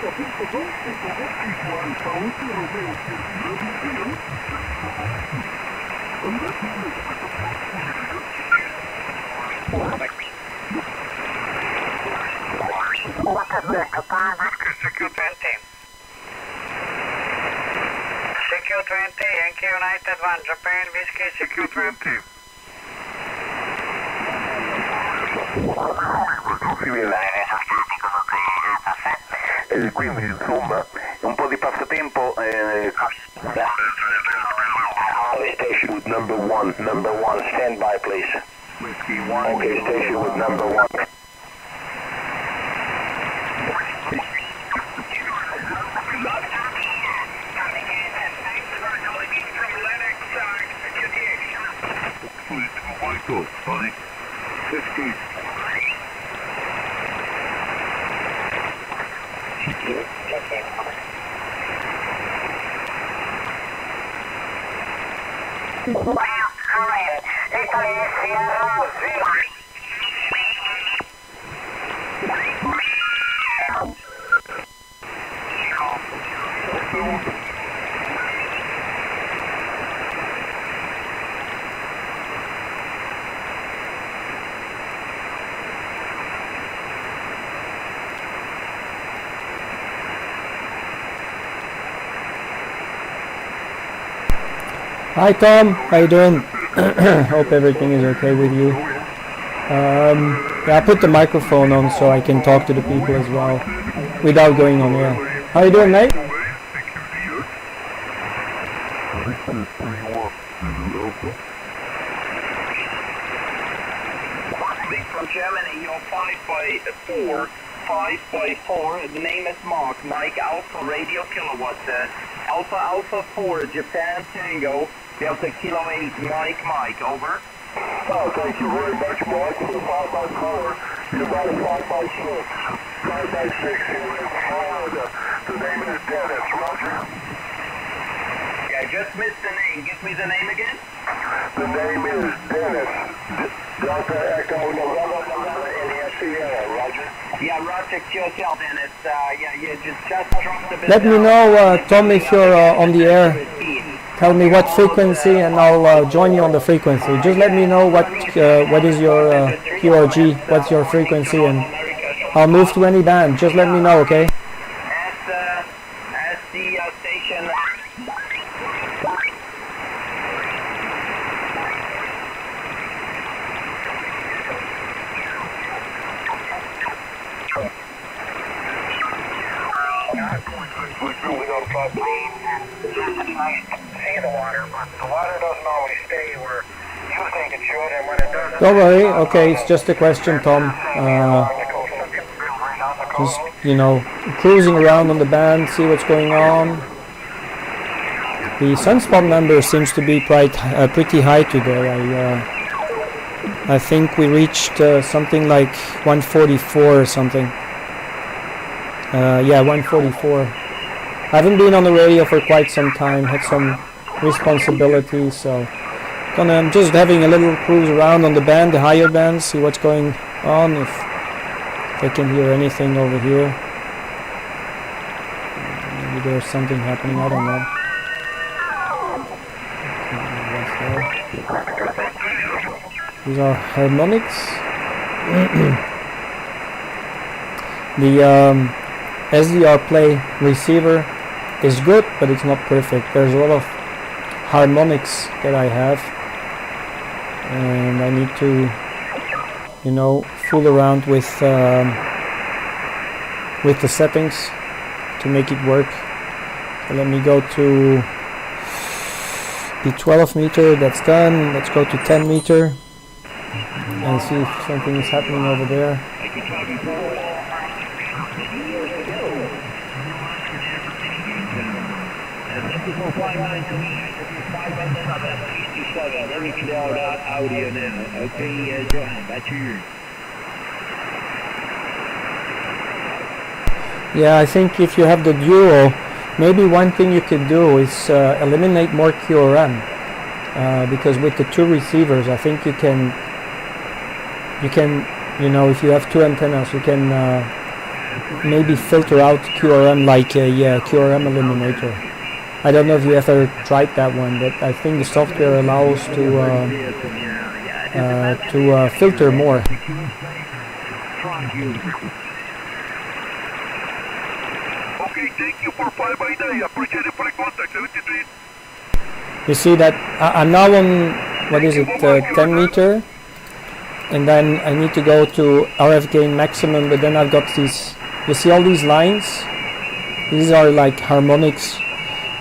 CQ20, Yankee United 1, Japan Whiskey, CQ20. Quindi insomma un po' di passatempo station with number one, stand by please. Okay, station with number one. Hi Tom, how you doing? Hope everything is okay with you. Yeah, I put the microphone on so I can talk to the people as well without going on air. How you doing, mate? From Germany, you're 5x4, 5x4. The name is Mark, Mike Alpha Radio Kilowatt. Alpha 4, Japan Tango, Delta Kilo 8, Mike, over. Oh, thank you very much, Mark. For the 5x4, you're about a 5x6. 5x6 here in Florida. The name is Dennis, Roger. Yeah, I just missed the name. Give me the name again. The name is Dennis. Delta Echo November India Sierra, Roger. Yeah, Roger, yourself, Dennis. Yeah, just dropped the bit. Let me know, Tom, if you're on the air. Tell me what frequency and I'll join you on the frequency. Just let me know what is your QRG, what's your frequency, and I'll move to any band. Just let me know, okay? As the station... Don't worry, okay, it's just a question, Tom. Just, cruising around on the band, see what's going on. The sunspot number seems to be pretty high today. I think we reached something like 144 or something. Yeah, 144. I haven't been on the radio for quite some time, had some responsibilities, so I'm just having a little cruise around on the band, the higher band, see what's going on, if I can hear anything over here. Maybe there's something happening, I don't know. These are harmonics. The SDR play receiver is good, but it's not perfect. There's a lot of harmonics that I have, and I need to, fool around with the settings to make it work. So let me go to the 12 meter, that's done. Let's go to 10 meter and see if something is happening over there. Audio now. Okay, Johan, that's yours. Yeah, I think if you have the duo, maybe one thing you could do is eliminate more QRM, because with the two receivers, I think you can, if you have two antennas, you can maybe filter out QRM like a QRM eliminator. I don't know if you ever tried that one, but I think the software allows to filter more. Okay, thank you for 5x9. Appreciate it for the contact. 73. You see that I'm now on, what is it, 10 meter, and then I need to go to RF gain maximum, but then I've got these, you see all these lines? These are like harmonics.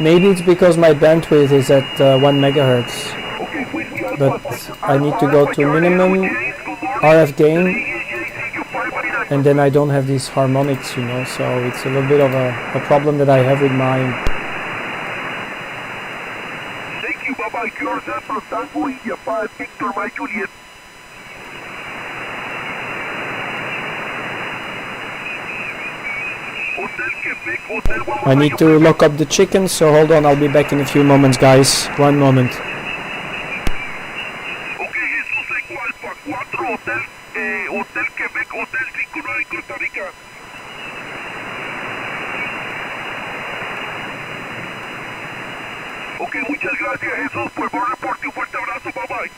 Maybe it's because my bandwidth is at 1 megahertz, but I need to go to minimum RF gain, and then I don't have these harmonics, you know, so it's a little bit of a problem that I have with mine. Thank you, bye-bye. QRZ from Tango India 5, Victor, my Juliet. I need to lock up the chickens, so hold on, I'll be back in a few moments, guys. One moment. Okay, Jesus Eco Alpha 4 Hotel, Hotel Quebec, Hotel 59 Costa Rica. Ok, muchas gracias, Jesús, por buen reporte. Un fuerte abrazo, bye bye.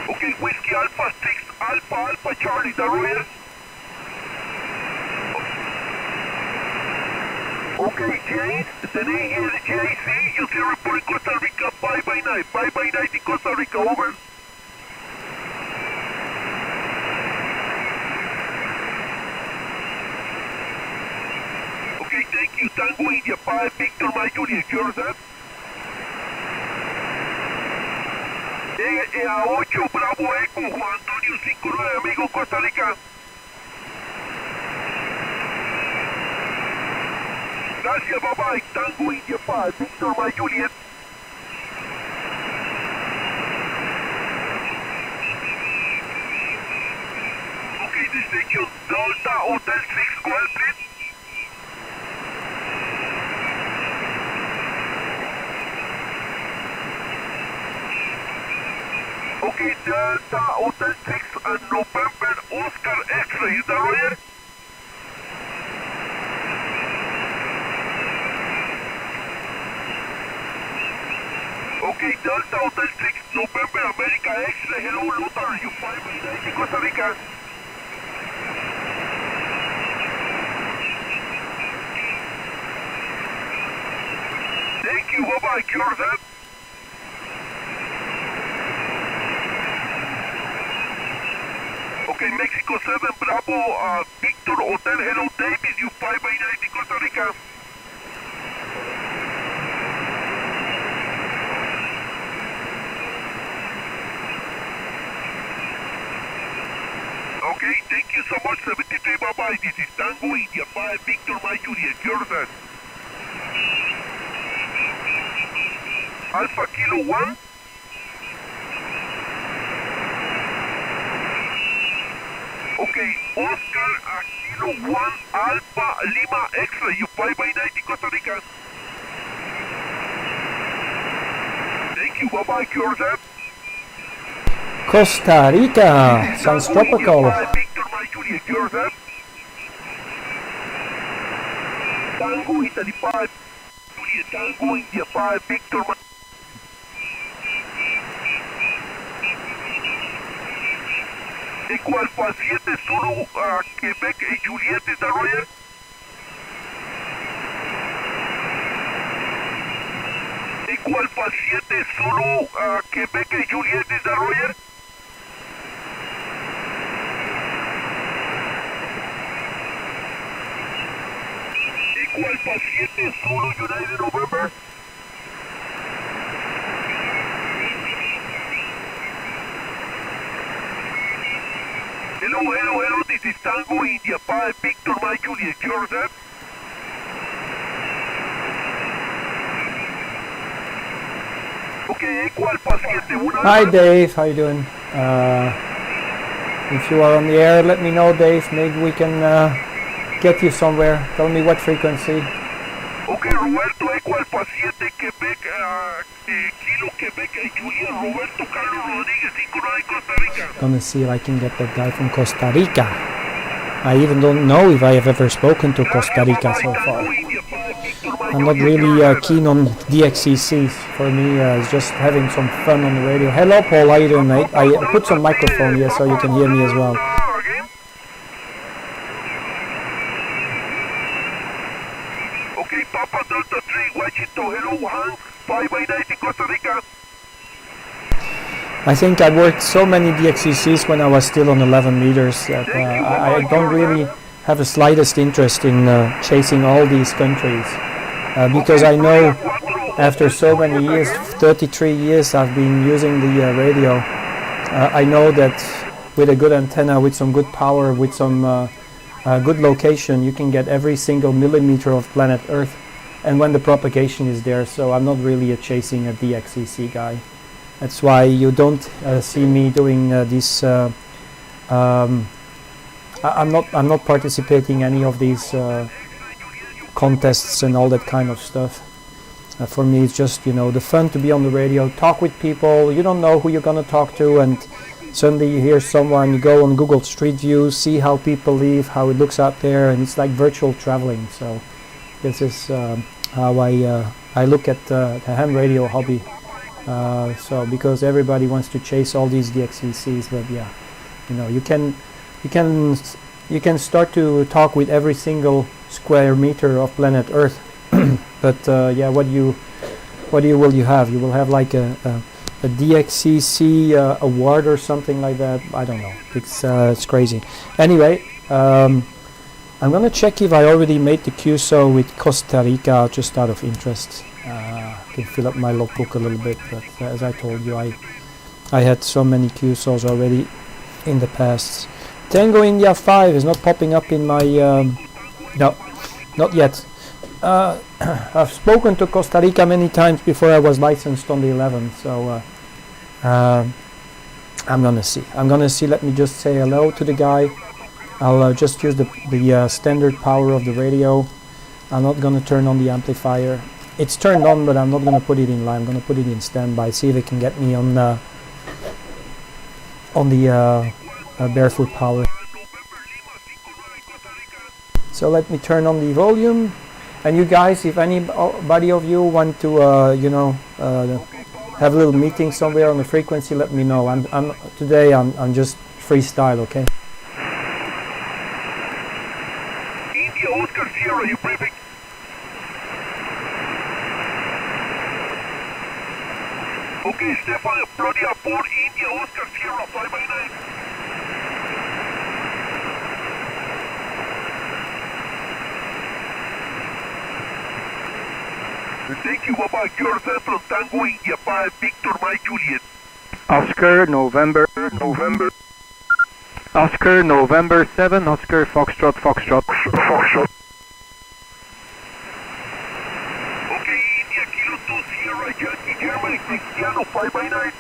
Ok, Whiskey Alpha 6, Alpha Charlie, the Royal. Okay, Jade, the name is JC, you see report in Costa Rica, 5x9, 5x9 in Costa Rica, over. Okay, thank you, Tango India 5, Victor, my Juliet, yours up. A8, Bravo Eco, Juan Antonio 59, amigo Costa Rica. Gracias, bye bye, Tango India 5, Victor, my Juliet. Okay, distinction, Delta Hotel 6, go ahead, please. Okay, Delta Hotel 6 and November Oscar X-ray, is that right? Okay, Delta Hotel 6 November America X-ray, hello Lothar, you 5x9 in Costa Rica. Thank you, bye-bye, QRZ. Okay, Mexico 7, Bravo, Victor, Hotel, hello David, you 5x9 in Costa Rica. Okay, thank you so much, 73, bye-bye, this is Tango India 5, Victor, my Juliet, your turn. Alpha Kilo 1. Okay, Oscar Kilo 1 Alpha Lima X-ray, you 5x9 in Costa Rica. Thank you, bye-bye, QRZ. Costa Rica, sounds tropical. Victor, my Juliet, QRZ. Tango Italy 5, Juliet, Tango India 5, Victor, my... Eco Alpha 7 Zulu, Quebec y Juliet, is that right? Eco Alpha 7 Zulu, Quebec y Juliet, is that right? Eco Alpha 7 Zulu, United November. Hello, this is Tango India 5, Victor, my Juliet, yours up. Okay, Eco Alpha 7. Hi Dave, how you doing? If you are on the air, let me know, Dave. Maybe we can get you somewhere. Tell me what frequency. Ok, Roberto Eco Alfa 7, Quebec, Kilo Quebec, Juliet, Roberto Carlos Rodríguez, 59 Costa Rica. Gonna see if I can get that guy from Costa Rica. I even don't know if I have ever spoken to Costa Rica so far. I'm not really keen on DXCCs. For me, it's just having some fun on the radio. Hello, Paul. How you doing, mate? I put some microphone here so you can hear me as well. Okay, Papa Delta 3, Washington, hello, Juan, 5by90 Costa Rica. I think I worked so many DXCCs when I was still on 11 meters that I don't really have the slightest interest in chasing all these countries because I know after so many years, 33 years I've been using the radio, I know that with a good antenna, with some good power, with some good location, you can get every single millimeter of planet Earth, and when the propagation is there. So I'm not really chasing a DXCC guy. That's why you don't see me doing these. I'm not participating in any of these contests and all that kind of stuff. For me, it's just the fun to be on the radio, talk with people. You don't know who you're gonna talk to, and suddenly you hear someone. You go on Google Street View, see how people live, how it looks out there, and it's like virtual traveling. So this is how I look at the ham radio hobby. So because everybody wants to chase all these DXCCs, but yeah, you can start to talk with every single square meter of planet Earth, but yeah, what will you have? You will have like a DXCC award or something like that. I don't know. It's crazy. Anyway, I'm gonna check if I already made the QSO with Costa Rica just out of interest. I can fill up my logbook a little bit, but as I told you, I had so many QSOs already in the past. Tango India 5 is not popping up in my no, not yet. I've spoken to Costa Rica many times before I was licensed on the 11, so I'm gonna see. Let me just say hello to the guy. I'll just use the standard power of the radio. I'm not gonna turn on the amplifier. It's turned on, but I'm not going to put it in live. I'm going to put it in standby. See if it can get me on the barefoot power. So let me turn on the volume. And you guys, if anybody of you want to, have a little meeting somewhere on the frequency, let me know. Today I'm just freestyle, okay? India Oscar Sierra, you briefing. Okay, Stefan, Florida 4, India, Oscar, Sierra, 5by9. Thank you, bye-bye. Yourself from Tango, India, 5, Victor, Mike, Juliet. Oscar, November 7, Oscar, Foxtrot. Okay, India, Kilo 2, Sierra, Yankee, Germany, Cristiano, 5by9.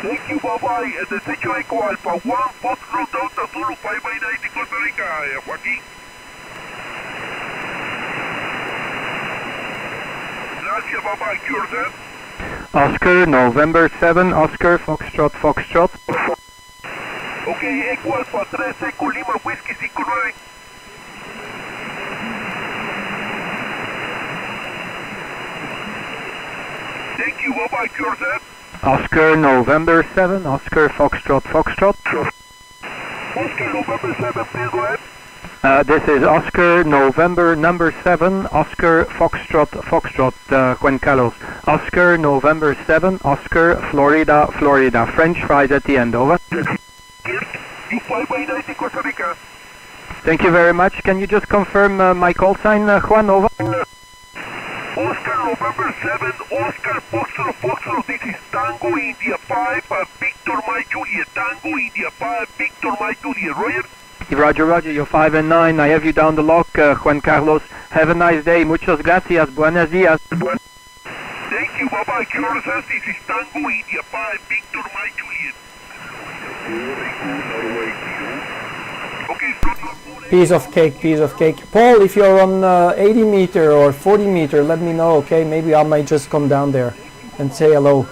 Thank you, bye-bye. And the Secho Echo Alpha 1, Foxtrot, Delta Zulu, 5by90, Costa Rica, Joaquín. Gracias, bye-bye. Yourself? Oscar, November 7, Oscar, Foxtrot. Okay, Echo Alpha 3, Echo Lima, Whiskey 59. Thank you, bye-bye. Yourself? Oscar, November 7, Oscar, Foxtrot. Oscar, November 7, please go ahead. This is Oscar, November number 7, Oscar, Foxtrot, Juan Carlos. Oscar, November 7, Oscar, Florida. French fries at the end, over. You 5by90 Costa Rica. Thank you very much. Can you just confirm my call sign, Juan, over? Oscar, November 7, Oscar, Foxtrot, this is Tango, India 5, Victor, Mike, Juliet. Tango, India 5, Victor, Mike, Juliet. Roger, you're 5 and 9. I have you down the lock, Juan Carlos. Have a nice day. Muchas gracias. Buenos días. Thank you, bye-bye. This is Tango, India 5, Victor, Mike, Juliet. Okay, Piece of cake, piece of cake. Paul, if you're on 80 meter or 40 meter, let me know, okay? Maybe I might just come down there and say hello.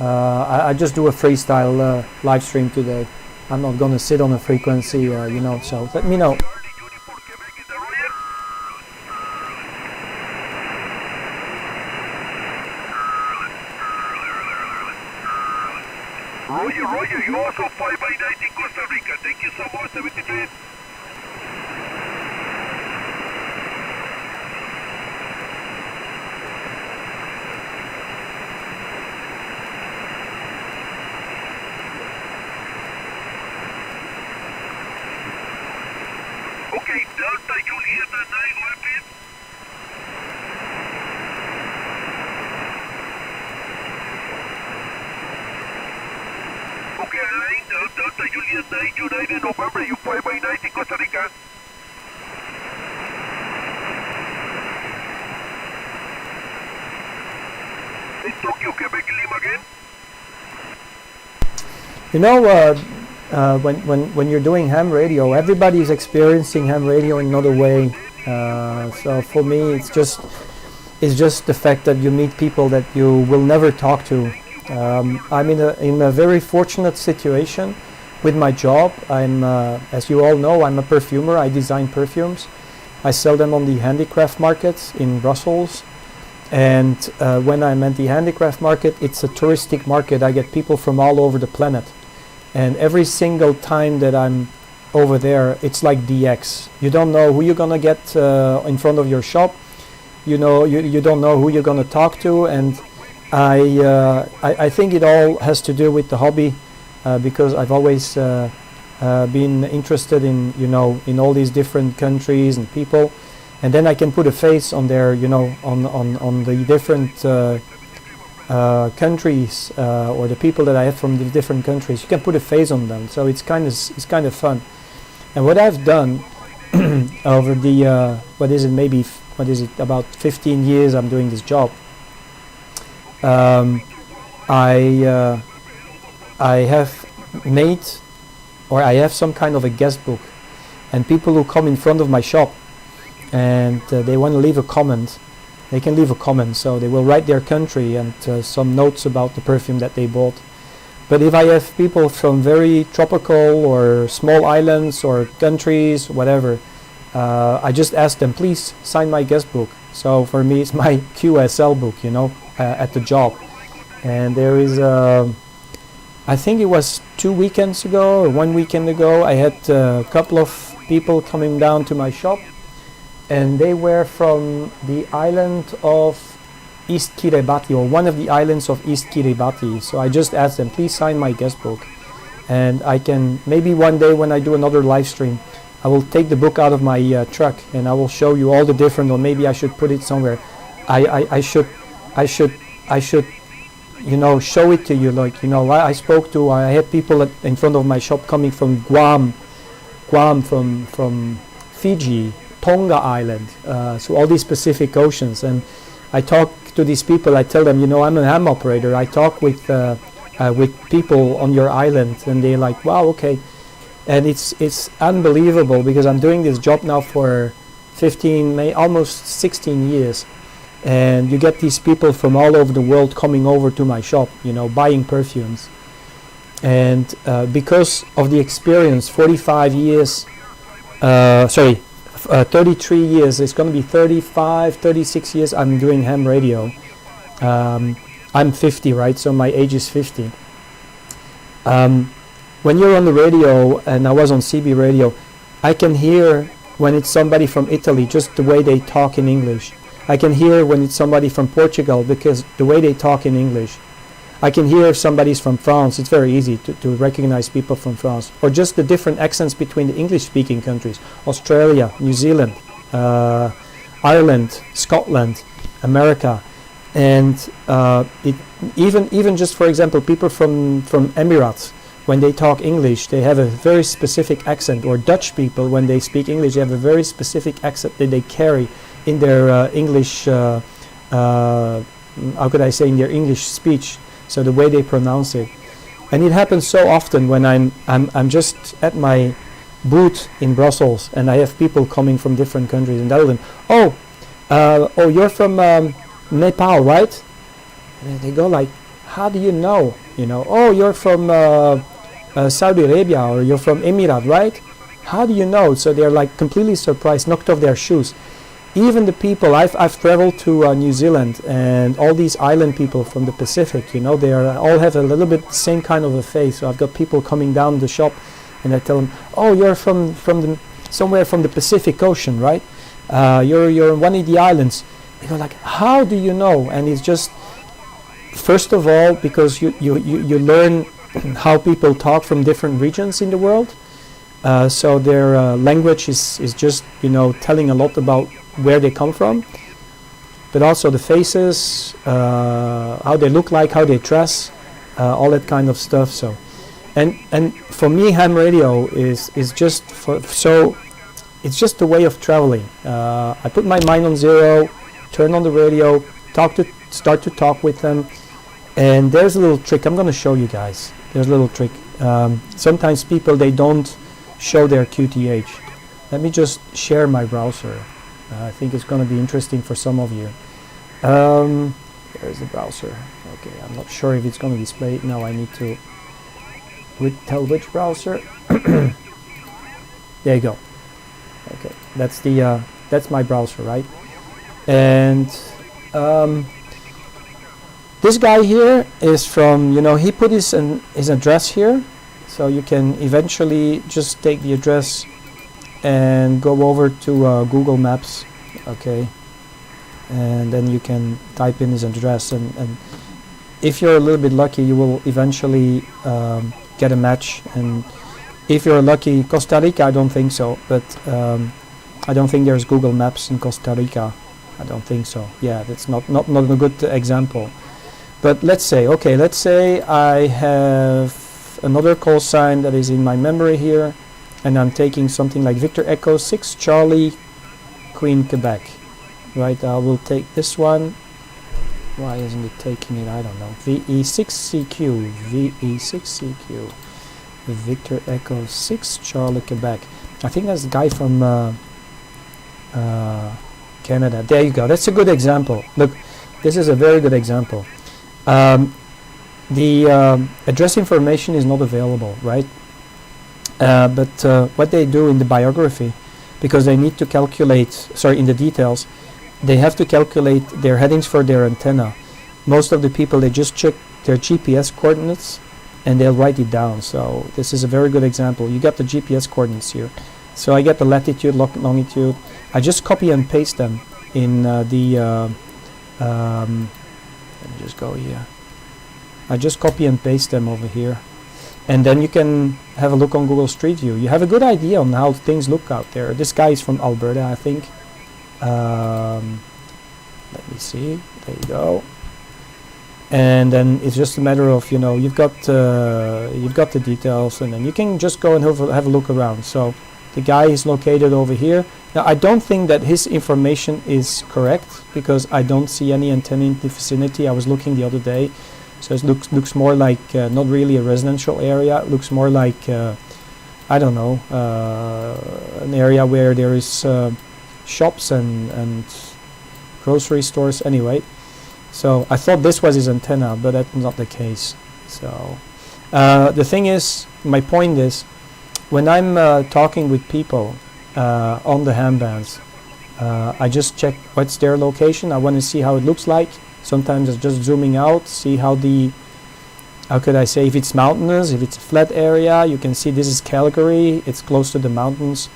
I just do a freestyle live stream today. I'm not gonna sit on a frequency, you know, so let me know. Roger, you also 5 by 9 in Costa Rica. Thank you so much, 73. Okay, Delta Juliet 9 Rapid. Okay, line, Delta Juliet 9 United November, you 5 by 9 in Costa Rica. In Tokyo, Quebec, Lima again. You know, when you're doing ham radio, everybody's experiencing ham radio in another way. So for me, it's just the fact that you meet people that you will never talk to. I'm in a very fortunate situation with my job. I'm, as you all know, I'm a perfumer. I design perfumes. I sell them on the handicraft markets in Brussels. And when I'm at the handicraft market, it's a touristic market. I get people from all over the planet. And every single time that I'm over there, it's like DX. You don't know who you're gonna get in front of your shop. You know, you don't know who you're gonna talk to. And I think it all has to do with the hobby, because I've always been interested in, you know, in all these different countries and people. And then I can put a face on there, you know, on the different countries or the people that I have from the different countries. You can put a face on them, so it's kind of fun. And what I've done over the what is it about 15 years I'm doing this job. I have made, or I have some kind of a guest book, and people who come in front of my shop and they want to leave a comment, they can leave a comment. So they will write their country and some notes about the perfume that they bought. But if I have people from very tropical or small islands or countries, whatever, I just ask them, please sign my guest book. So for me, it's my QSL book, you know, at the job. And there is, I think it was 2 weekends ago or 1 weekend ago, I had a couple of people coming down to my shop. And they were from the island of East Kiribati, or one of the islands of East Kiribati. So I just asked them, please sign my guest book. And I can, maybe one day when I do another live stream, I will take the book out of my truck and I will show you all the different, or maybe I should put it somewhere. I should, you know, show it to you. Like, you know, I had people in front of my shop coming from Guam, from Fiji, Tonga Island, so all these Pacific Oceans. And I talk to these people, I tell them, you know, I'm a ham operator. I talk with people on your island, and they're like, wow, okay. And it's unbelievable, because I'm doing this job now for 15, almost 16 years. And you get these people from all over the world coming over to my shop, you know, buying perfumes. And because of the experience, 45 years, 33 years, it's going to be 35, 36 years I'm doing ham radio. I'm 50, right? So my age is 50. When you're on the radio, and I was on CB radio, I can hear when it's somebody from Italy, just the way they talk in English. I can hear when it's somebody from Portugal, because the way they talk in English. I can hear if somebody's from France. It's very easy to recognize people from France. Or just the different accents between the English-speaking countries. Australia, New Zealand, Ireland, Scotland, America. And even just, for example, people from Emirates, when they talk English, they have a very specific accent. Or Dutch people, when they speak English, they have a very specific accent that they carry in their English, how could I say, in their English speech. So the way they pronounce it. And it happens so often when I'm just at my booth in Brussels and I have people coming from different countries and tell them, oh, you're from Nepal, right? And they go like, how do you know? You know, oh, you're from Saudi Arabia, or you're from Emirat, right? How do you know? So they're like completely surprised, knocked off their shoes. Even the people, I've traveled to New Zealand, and all these island people from the Pacific, you know, they all have a little bit same kind of a face. So I've got people coming down the shop, and I tell them, oh, you're from somewhere from the Pacific Ocean, right? You're in one of the islands. They go like, how do you know? And it's just, first of all, because you learn how people talk from different regions in the world. So their language is just, you know, telling a lot about where they come from, but also the faces, how they look like, how they dress, all that kind of stuff. So, and for me, ham radio is just it's just a way of traveling. I put my mind on zero, turn on the radio, start to talk with them, and there's a little trick I'm going to show you guys. There's a little trick. Sometimes people, they don't show their QTH. Let me just share my browser. I think it's going to be interesting for some of you. There's the browser. Okay, I'm not sure if it's going to display it. Now I need to tell which browser. There you go. Okay, that's my browser, right? And this guy here is from, you know, he put his address here, so you can eventually just take the address and go over to Google Maps, okay, and then you can type in his address, and if you're a little bit lucky, you will eventually get a match. And if you're lucky, Costa Rica, I don't think so, but I don't think there's Google Maps in Costa Rica. I don't think so. Yeah, that's not a good example. But let's say I have another call sign that is in my memory here, and I'm taking something like Victor Echo 6 Charlie Queen Quebec, right? I will take this one. Why isn't it taking it? I don't know. VE6CQ, VE6CQ, Victor Echo 6 Charlie Quebec. I think that's the guy from Canada. There you go. That's a good example. Look, this is a very good example. The address information is not available, right? But what they do in the biography, because they need to calculate, in the details, they have to calculate their headings for their antenna. Most of the people, they just check their GPS coordinates and they'll write it down. So this is a very good example. You got the GPS coordinates here. So I get the latitude, longitude. I just copy and paste them in let me just go here. I just copy and paste them over here, and then you can have a look on Google Street View. You have a good idea on how things look out there. This guy is from Alberta, I think. Let me see. There you go. And then it's just a matter of, you know, you've got the details, and then you can just go and have a look around. So the guy is located over here. Now I don't think that his information is correct, because I don't see any antenna in the vicinity. I was looking the other day, so it looks more like not really a residential area. It looks more like I don't know, an area where there is shops and grocery stores. Anyway, so I thought this was his antenna, but that's not the case. So the thing is, my point is, when I'm talking with people on the ham bands, I just check what's their location. I want to see how it looks like. Sometimes it's just zooming out, see how could I say, if it's mountainous, if it's a flat area. You can see this is Calgary, it's close to the mountains.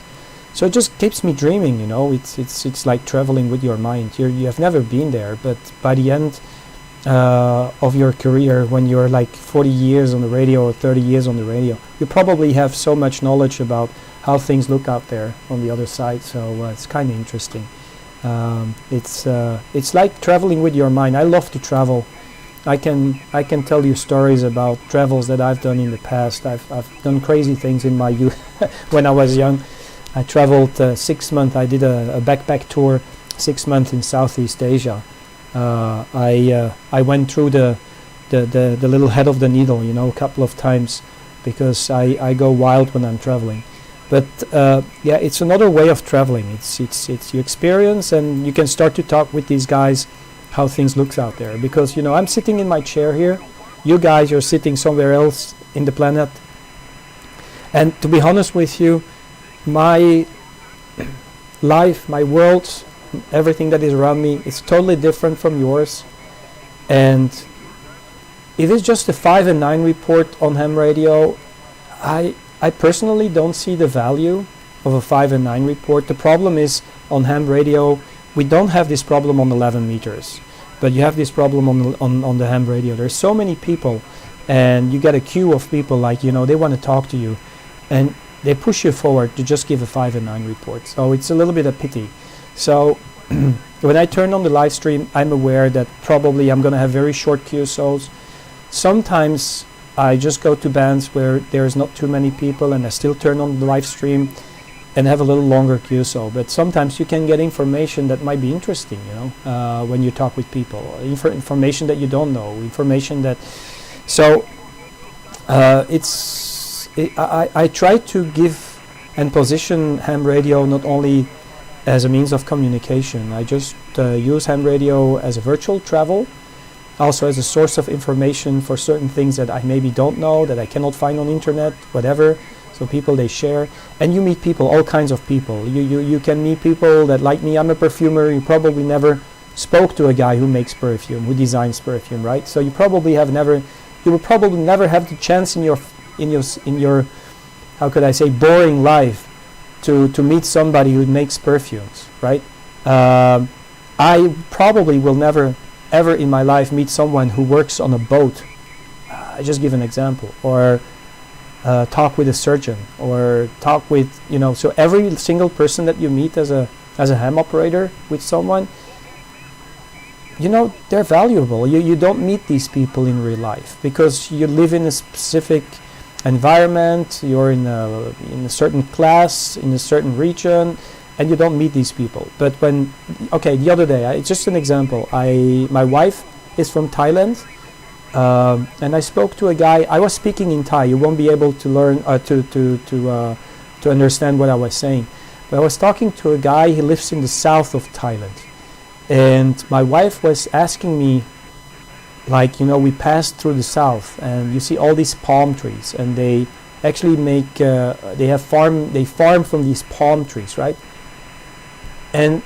So it just keeps me dreaming, you know. It's like traveling with your mind. You have never been there, but by the end of your career, when you're like 40 years on the radio or 30 years on the radio, you probably have so much knowledge about how things look out there on the other side. So it's kind of interesting. It's like traveling with your mind. I love to travel. I can tell you stories about travels that I've done in the past. I've done crazy things in my youth. When I was young, I traveled 6 months. I did a backpack tour, 6 months in Southeast Asia. I went through the the little head of the needle, you know, a couple of times, because I go wild when I'm traveling. But yeah, it's another way of traveling. It's you experience, and you can start to talk with these guys how things looks out there. Because, you know, I'm sitting in my chair here, you guys are sitting somewhere else in the planet, and to be honest with you, my life, my world, everything that is around me is totally different from yours. And if it's just a 5 and 9 report on ham radio, I personally don't see the value of a 5 and 9 report. The problem is, on ham radio, we don't have this problem on 11 meters, but you have this problem on the ham radio. There's so many people, and you get a queue of people, like, you know, they want to talk to you, and they push you forward to just give a 5 and 9 report. So it's a little bit of pity. So when I turn on the live stream, I'm aware that probably I'm going to have very short QSOs. Sometimes I just go to bands where there's not too many people, and I still turn on the live stream and have a little longer QSO. But sometimes you can get information that might be interesting, you know, when you talk with people. Information that you don't know, information that... So I try to give and position ham radio not only as a means of communication. I just use ham radio as a virtual travel, also as a source of information for certain things that I maybe don't know, that I cannot find on internet, whatever. So people, they share, and you meet people, all kinds of people. You can meet people that, like me, I'm a perfumer. You probably never spoke to a guy who makes perfume, who designs perfume, right? So you will probably never have the chance in your how could I say, boring life to meet somebody who makes perfumes, right? I probably will never ever in my life meet someone who works on a boat. I just give an example, or talk with a surgeon, or talk with, you know. So every single person that you meet as a ham operator with someone, you know, they're valuable. You don't meet these people in real life because you live in a specific environment, you're in a certain class, in a certain region, and you don't meet these people. But when, okay, the other day, it's just an example. My wife is from Thailand, and I spoke to a guy. I was speaking in Thai. You won't be able to learn to understand what I was saying. But I was talking to a guy. He lives in the south of Thailand, and my wife was asking me, like, you know, we passed through the south, and you see all these palm trees, and they actually make they farm from these palm trees, right? And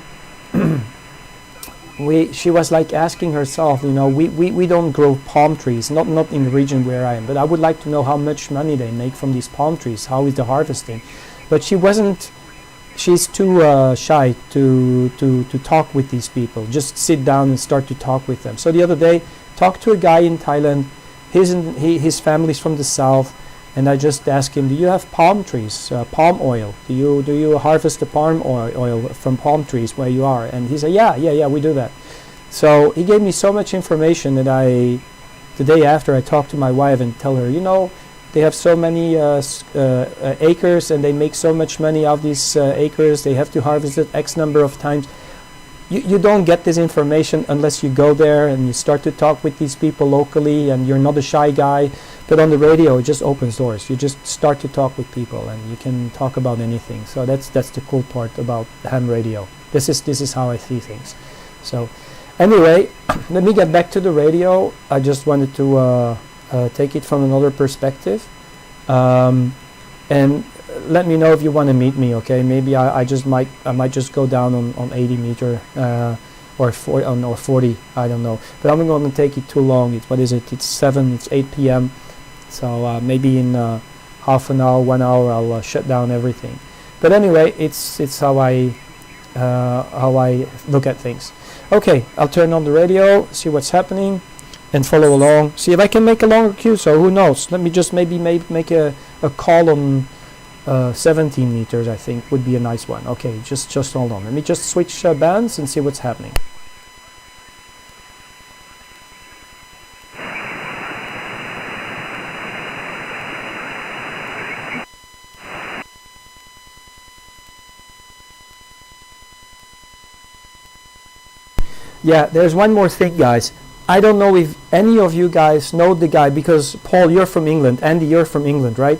she was like asking herself, you know, we don't grow palm trees, not in the region where I am, but I would like to know how much money they make from these palm trees. How is the harvesting? But she's too shy to talk with these people, just sit down and start to talk with them. So the other day, talked to a guy in Thailand. His family's from the south, and I just asked him, do you have palm trees, palm oil? Do you harvest the palm oil from palm trees where you are? And he said, yeah, we do that. So he gave me so much information that the day after, I talked to my wife and tell her, you know, they have so many acres, and they make so much money out of these acres. They have to harvest it X number of times. You don't get this information unless you go there and you start to talk with these people locally, and you're not a shy guy. But on the radio, it just opens doors. You just start to talk with people, and you can talk about anything. So that's the cool part about ham radio. This is how I see things. So anyway, let me get back to the radio. I just wanted to take it from another perspective, and let me know if you want to meet me. Okay, maybe I might just go down on 80 meter or 40. I don't know, but I'm not going to take it too long. It's 8 p.m. So maybe in half an hour, 1 hour, I'll shut down everything. But anyway, it's how I look at things. Okay, I'll turn on the radio, see what's happening, and follow along. See if I can make a longer queue. So who knows? Let me just maybe make a call on 17 meters. I think would be a nice one. Okay, just hold on. Let me just switch bands and see what's happening. Yeah, there's one more thing, guys. I don't know if any of you guys know the guy, because Paul, you're from England. Andy, you're from England, right?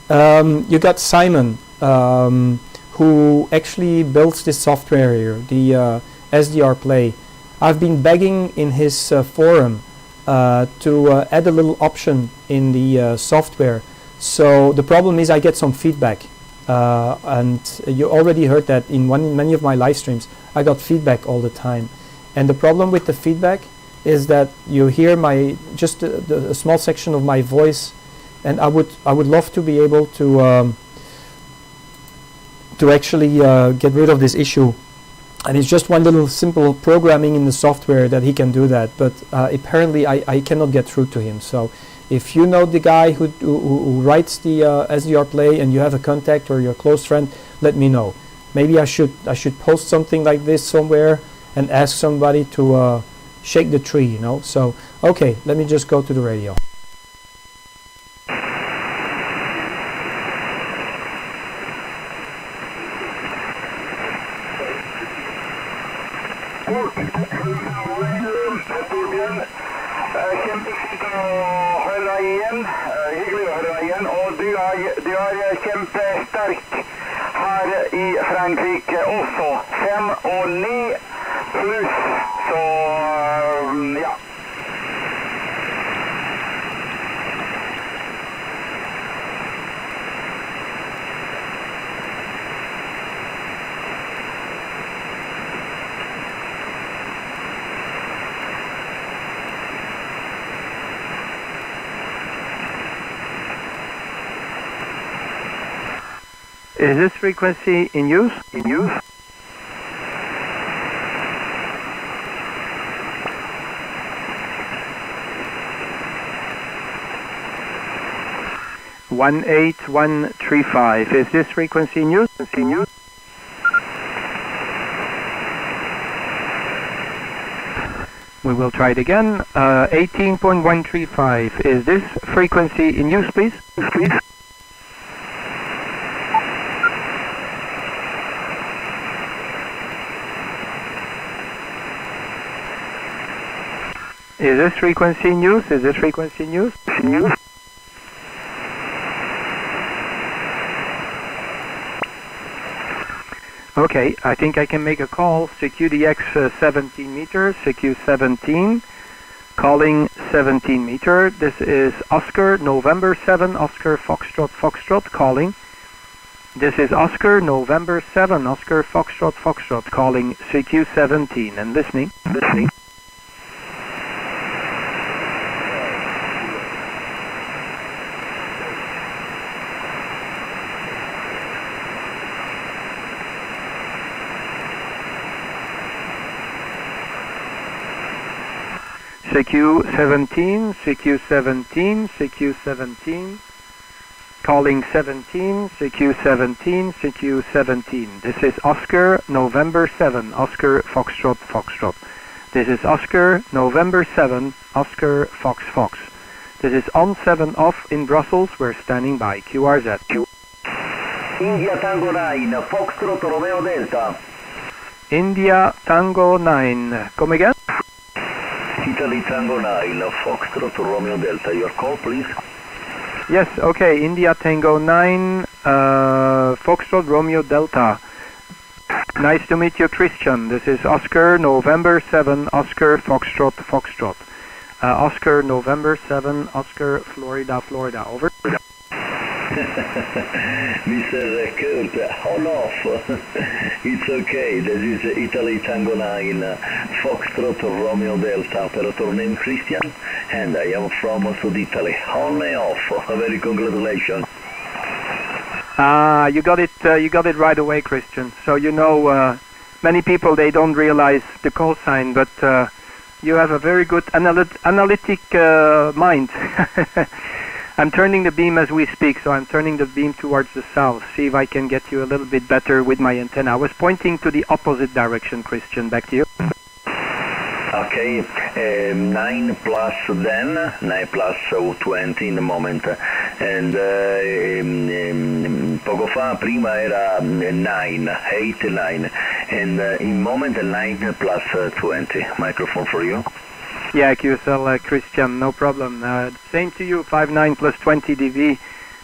You got Simon, who actually builds this software here, the SDR Play. I've been begging in his forum to add a little option in the software. So the problem is I get some feedback, and you already heard that in many of my live streams. I got feedback all the time, and the problem with the feedback is that you hear just a small section of my voice, and I would love to be able to actually get rid of this issue. And it's just one little simple programming in the software that he can do that, but apparently I cannot get through to him. So if you know the guy who writes the SDR Play and you have a contact or you're a close friend, let me know. Maybe I should post something like this somewhere and ask somebody to shake the tree, you know. So okay, let me just go to the radio. Kjempefint å høre deg igjen. Hyggelig å høre deg igjen. Og du er kjempesterk her i Frankrike også. 5 og 9 pluss. Så ja. Is this frequency in use? In use? One 18135. Is this frequency in use? In use? We will try it again. 18.135. Is this frequency in use, please? Please? Is this frequency in use? Is this frequency in use? In use? Okay, I think I can make a call. CQDX 17 meter, CQ 17, calling 17 meter. This is Oscar November 7, Oscar Foxtrot Foxtrot calling. This is Oscar November 7, Oscar Foxtrot Foxtrot calling CQ 17 and listening. CQ17, CQ17, CQ17, calling 17, CQ17, CQ17. This is Oscar November 7, Oscar Foxtrot Foxtrot. This is Oscar November 7, Oscar Fox Fox. This is on 7 off in Brussels. We're standing by. QRZ. India Tango 9, Foxtrot Romeo Delta. India Tango 9. Come again? Italy Tango 9, Foxtrot Romeo Delta. Your call, please. Yes, okay. India Tango 9, Foxtrot Romeo Delta. Nice to meet you, Christian. This is Oscar November 7, Oscar Foxtrot Foxtrot. Oscar November 7, Oscar Florida Florida. Over. Mr. Kurt, hold off. It's okay. This is Italy Tango 9, Foxtrot Romeo Delta. Operator name Christian, and I am from South Italy. Hold me off. Very congratulations. You got it right away, Christian. So you know, many people they don't realize the call sign, but you have a very good analytic mind. I'm turning the beam as we speak, so I'm turning the beam towards the south. See if I can get you a little bit better with my antenna. I was pointing to the opposite direction, Christian. Back to you. Okay, 9 plus 10, 9 plus 20 in the moment, and poco fa, prima era 9, 8, 9, and in moment 9 plus 20. Microphone for you. Yeah, QSL Christian, no problem. Same to you, 59 plus 20 dB.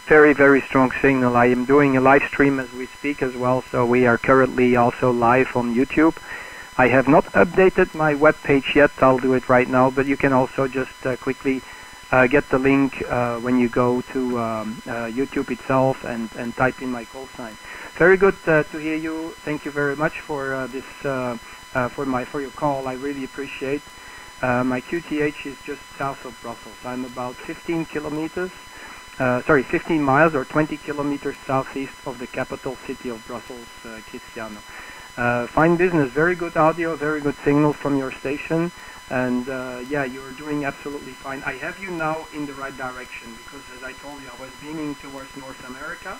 Very, very strong signal. I am doing a live stream as we speak as well, so we are currently also live on YouTube. I have not updated my web page yet. I'll do it right now, but you can also just quickly get the link when you go to YouTube itself and type in my call sign. Very good to hear you. Thank you very much for this for your call. I really appreciate. My QTH is just south of Brussels. I'm about 15 miles or 20 kilometers southeast of the capital city of Brussels, Cristiano. Fine business, very good audio, very good signal from your station, and yeah, you're doing absolutely fine. I have you now in the right direction because, as I told you, I was beaming towards North America,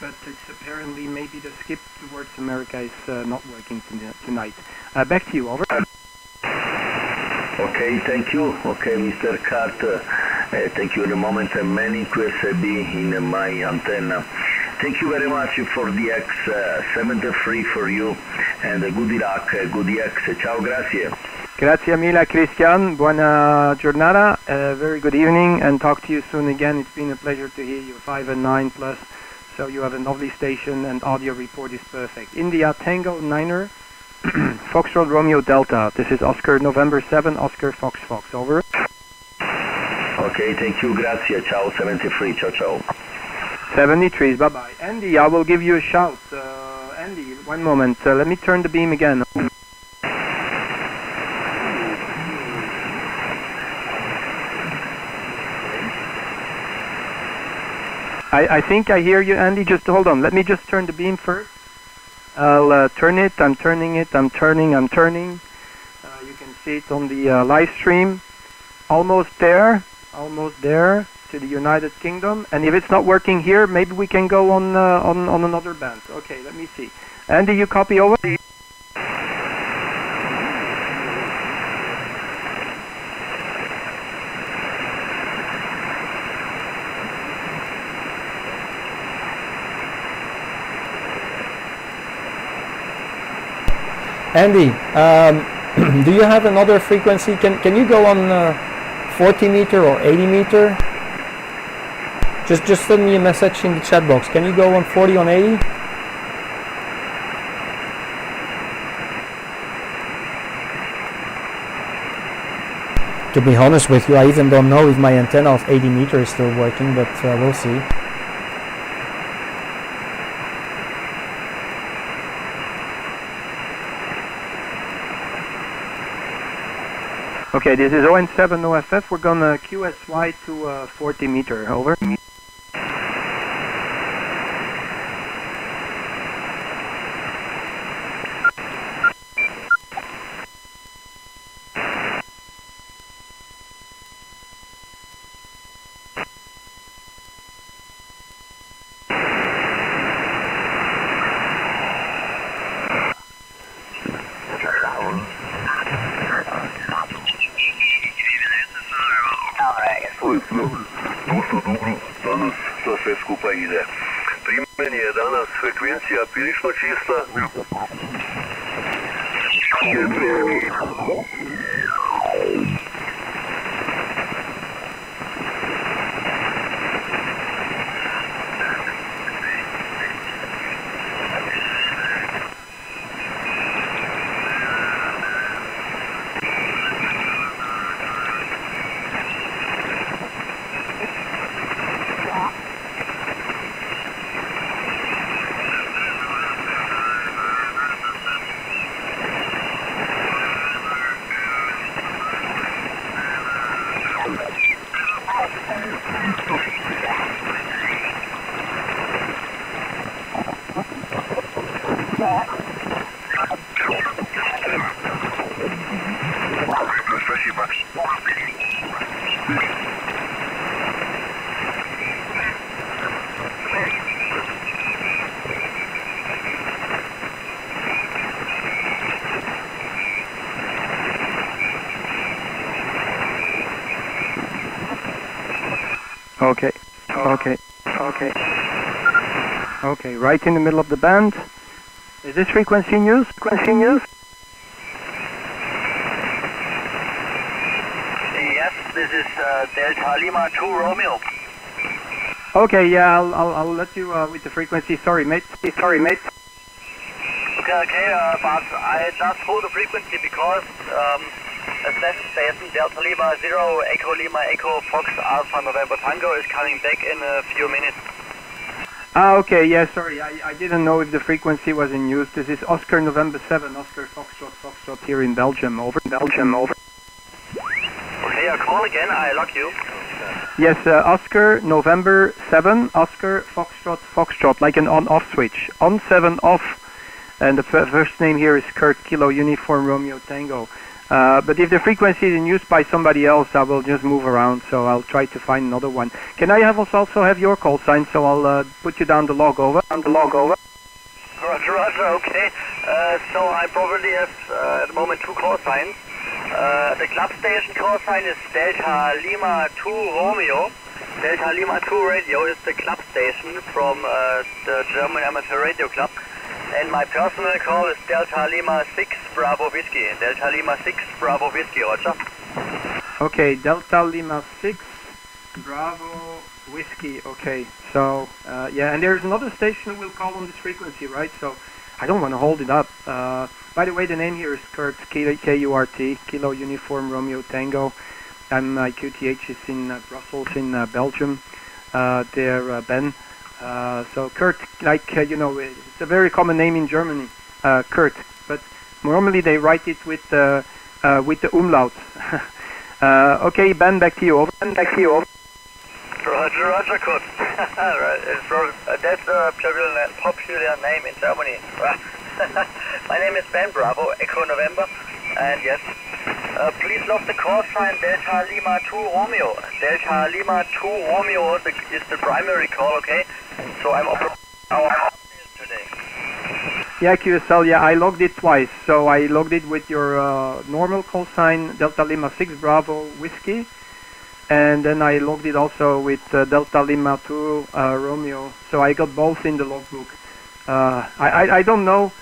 but it's apparently maybe the skip towards America is not working tonight. Back to you, over. Okay, thank you. Okay, Mr. Carter, thank you in a moment. Many QSB in my antenna. Thank you very much for the X73 for you, and good luck, good X. Ciao, grazie. Grazie mille, Christian. Buona giornata. Very good evening, and talk to you soon again. It's been a pleasure to hear you. 5 and 9 plus. So you have a lovely station, and audio report is perfect. India Tango Niner, Foxtrot Romeo Delta. This is Oscar November 7, Oscar Fox Fox. Over. Okay, thank you, grazie. Ciao, 73. Ciao, ciao. 73, bye-bye. Andy, I will give you a shout. Andy, one moment. Let me turn the beam again. I think I hear you, Andy. Just hold on. Let me just turn the beam first. I'll turn it. I'm turning it. I'm turning. You can see it on the live stream. Almost there. Almost there to the United Kingdom. And if it's not working here, maybe we can go on another band. Okay, let me see. Andy, you copy over? Andy, do you have another frequency? Can you go on 40 meter or 80 meter? Just send me a message in the chat box. Can you go on 40 on 80? To be honest with you, I even don't know if my antenna of 80 meter is still working, but we'll see. Okay, this is ON7 OFF. We're gonna QSY to 40 meter. Over. Danas to sve skupa ide. Pri meni je danas frekvencija prilično čista. Okay. Okay. Okay. Okay, right in the middle of the band. Is this frequency in use? Frequency in use? Yes, this is Delta Lima 2 Romeo. Okay, yeah, I'll let you with the frequency. Sorry, mate. Sorry, mate. Okay, but I just hold the frequency because a station Delta Lima 0 Echo Lima Echo Fox Alpha November Tango is coming back in a few minutes. Ah, okay, yeah, sorry, I didn't know if the frequency was in use. This is Oscar November 7, Oscar Foxtrot here in Belgium. Over. Belgium, over. Okay, I'll call again, I lock you. Yes, Oscar November 7, Oscar Foxtrot, like an on-off switch. On 7, off. And the first name here is Kurt Kilo Uniform Romeo Tango. But if the frequency is in use by somebody else, I will just move around, so I'll try to find another one. Can I also have your call sign, so I'll put you down the log over? Roger, okay. So I probably have at the moment two call signs. The club station call sign is Delta Lima 2 Romeo. Delta Lima 2 Radio is the club station from the German Amateur Radio Club. And my personal call is Delta Lima 6 Bravo Whiskey. Delta Lima 6 Bravo Whiskey, Roger. Okay, Delta Lima 6 Bravo Whiskey. Okay, so yeah, and there's another station that will call on this frequency, right? So I don't want to hold it up. By the way, the name here is Kurt, K-U-R-T, Kilo Uniform Romeo Tango. My QTH is in Brussels, in Belgium. There, Ben. So Kurt, like you know, it's a very common name in Germany, Kurt. But normally they write it with the umlaut. Okay, Ben, back to you. Over. Roger, Kurt. That's a popular name in Germany. My name is Ben Bravo, Echo November, and yes. Please log the call sign Delta Lima 2 Romeo. Delta Lima 2 Romeo is the primary call, okay? So I'm operating today. Yeah, QSL, yeah, I logged it twice. So I logged it with your normal call sign Delta Lima 6 Bravo Whiskey. And then I logged it also with Delta Lima 2 Romeo. So I got both in the logbook. I don't know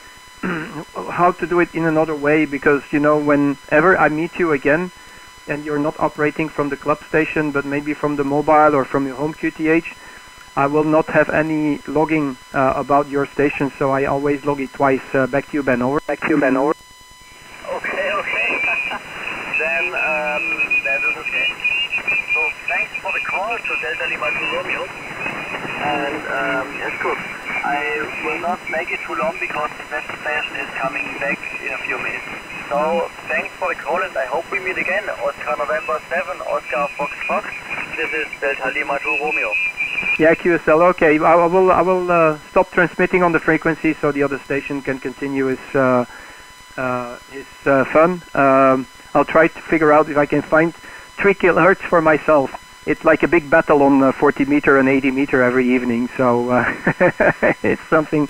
how to do it in another way, because you know, whenever I meet you again and you're not operating from the club station but maybe from the mobile or from your home QTH, I will not have any logging about your station, so I always log it twice. Back to you, Ben. Over. Okay. Then that is okay. So thanks for the call to Delta Lima 2 Romeo. And yes, good. I will not make it too long because the station is coming back in a few minutes. So thanks for the call, and I hope we meet again. Oscar November 7, Oscar Fox. This is Delta Lima 2 Romeo. Yeah, QSL. Okay, I will stop transmitting on the frequency so the other station can continue his fun. I'll try to figure out if I can find 3 kilohertz for myself. It's like a big battle on 40 meter and 80 meter every evening, so it's something.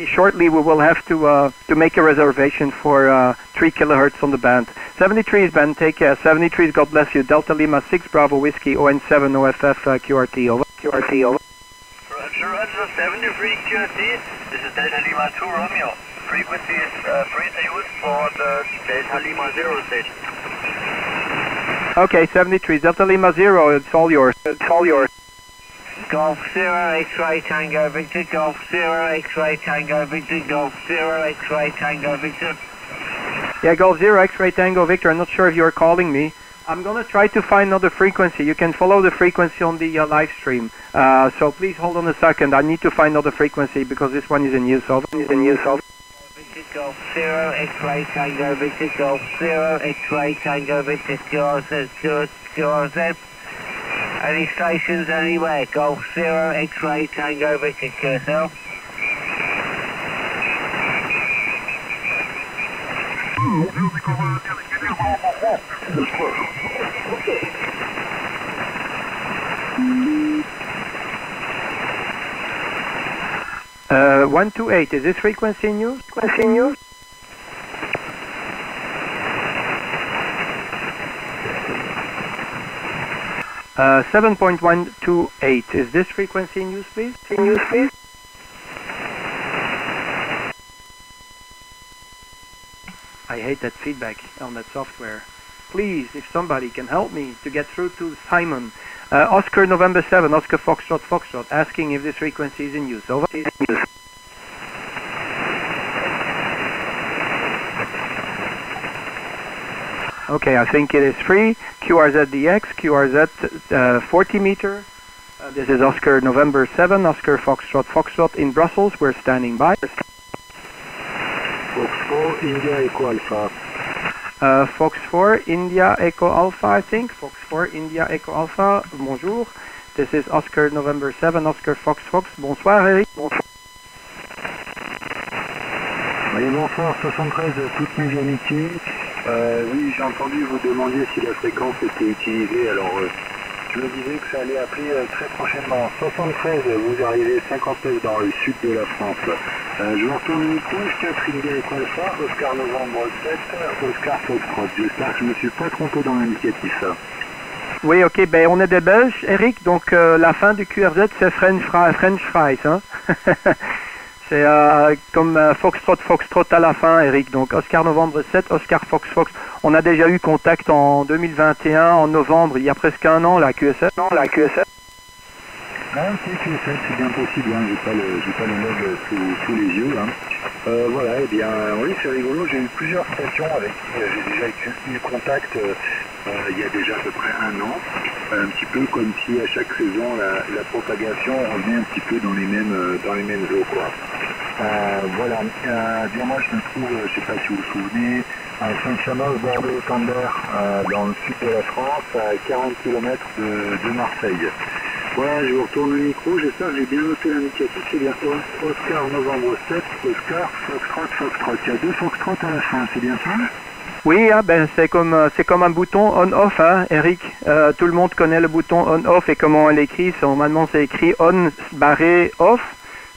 Shortly we will have to make a reservation for 3 kilohertz on the band. 73 is Ben, take care. 73 is God bless you. Delta Lima 6 Bravo Whiskey ON7 OFF QRT, over. Roger, 73 QRT. This is Delta Lima 2 Romeo. Frequency is free to use for the Delta Lima 0 station. Okay, 73, Delta Lima 0, it's all yours. Golf 0 X-ray Tango Victor, Golf 0 X-ray Tango Victor, Golf 0 X-ray Tango Victor. Yeah, Golf 0 X-ray Tango Victor, I'm not sure if you're calling me. I'm going to try to find another frequency. You can follow the frequency on the live stream. So please hold on a second. I need to find another frequency because this one is in use. Victor, Golf 0 X-ray Tango Victor, Golf 0 X-ray Tango Victor, QRZ. Any stations anywhere, Golf 0 X-ray Tango Victor, QSL. Uh, 128, is this frequency in use? 7.128. Is this frequency in use, please? I hate that feedback on that software. Please, if somebody can help me to get through to Simon. Oscar November 7, Oscar Foxtrot Foxtrot, asking if this frequency is in use. Over. Okay, I think it is free. QRZ-DX, QRZ 40 meter. This is Oscar November 7, Oscar Foxtrot Foxtrot in Brussels. We're standing by. Fox 4, India Echo Alpha. Fox 4, India Echo Alpha, I think. Fox 4, India Echo Alpha. Bonjour. This is Oscar November 7, Oscar Fox Fox. Bonsoir, Eric. Bonsoir. Oui, bonsoir, 73, toutes mes amitiés. Oui, j'ai entendu vous demander si la fréquence était utilisée. Alors, je me disais que ça allait appeler très prochainement. 73, vous arrivez 59 dans le sud de la France. Je vous retourne le micro, 4 India Echo Alpha, Oscar Novembre 7, Oscar Foxtrot. J'espère que je ne me suis pas trompé dans l'indicatif. Oui, ok, ben on est des Belges, Eric, donc la fin du QRZ c'est French fries, hein. C'est comme Foxtrot Foxtrot à la fin, Eric, donc Oscar Novembre 7, Oscar Fox Fox. On a déjà eu contact en 2021, en novembre, il y a presque un an, la QSF. Non, la QSF. Ah, ok, QSF, c'est bien possible, hein. J'ai pas le log sous les yeux, hein. Voilà, eh bien, oui, c'est rigolo, j'ai eu plusieurs stations avec qui j'ai déjà eu contact il y a déjà à peu près un an, un petit peu comme si à chaque saison la propagation revenait un petit peu dans les mêmes eaux, quoi. Voilà, bien moi je me trouve, je sais pas si vous vous souvenez, à Saint-Chamas, Bordeaux-Tender, dans le sud de la France, à 40 km de Marseille. Voilà, je vous retourne le micro, j'espère que j'ai bien noté l'indicatif, c'est bien ça. Oscar Novembre 7, Oscar Foxtrot Foxtrot. Il y a 2 Foxtrot à la fin, c'est bien ça? Oui, ah, ben c'est comme un bouton on-off, hein, Eric. Tout le monde connaît le bouton on-off et comment on l'écrit. Normalement, c'est écrit on barré off,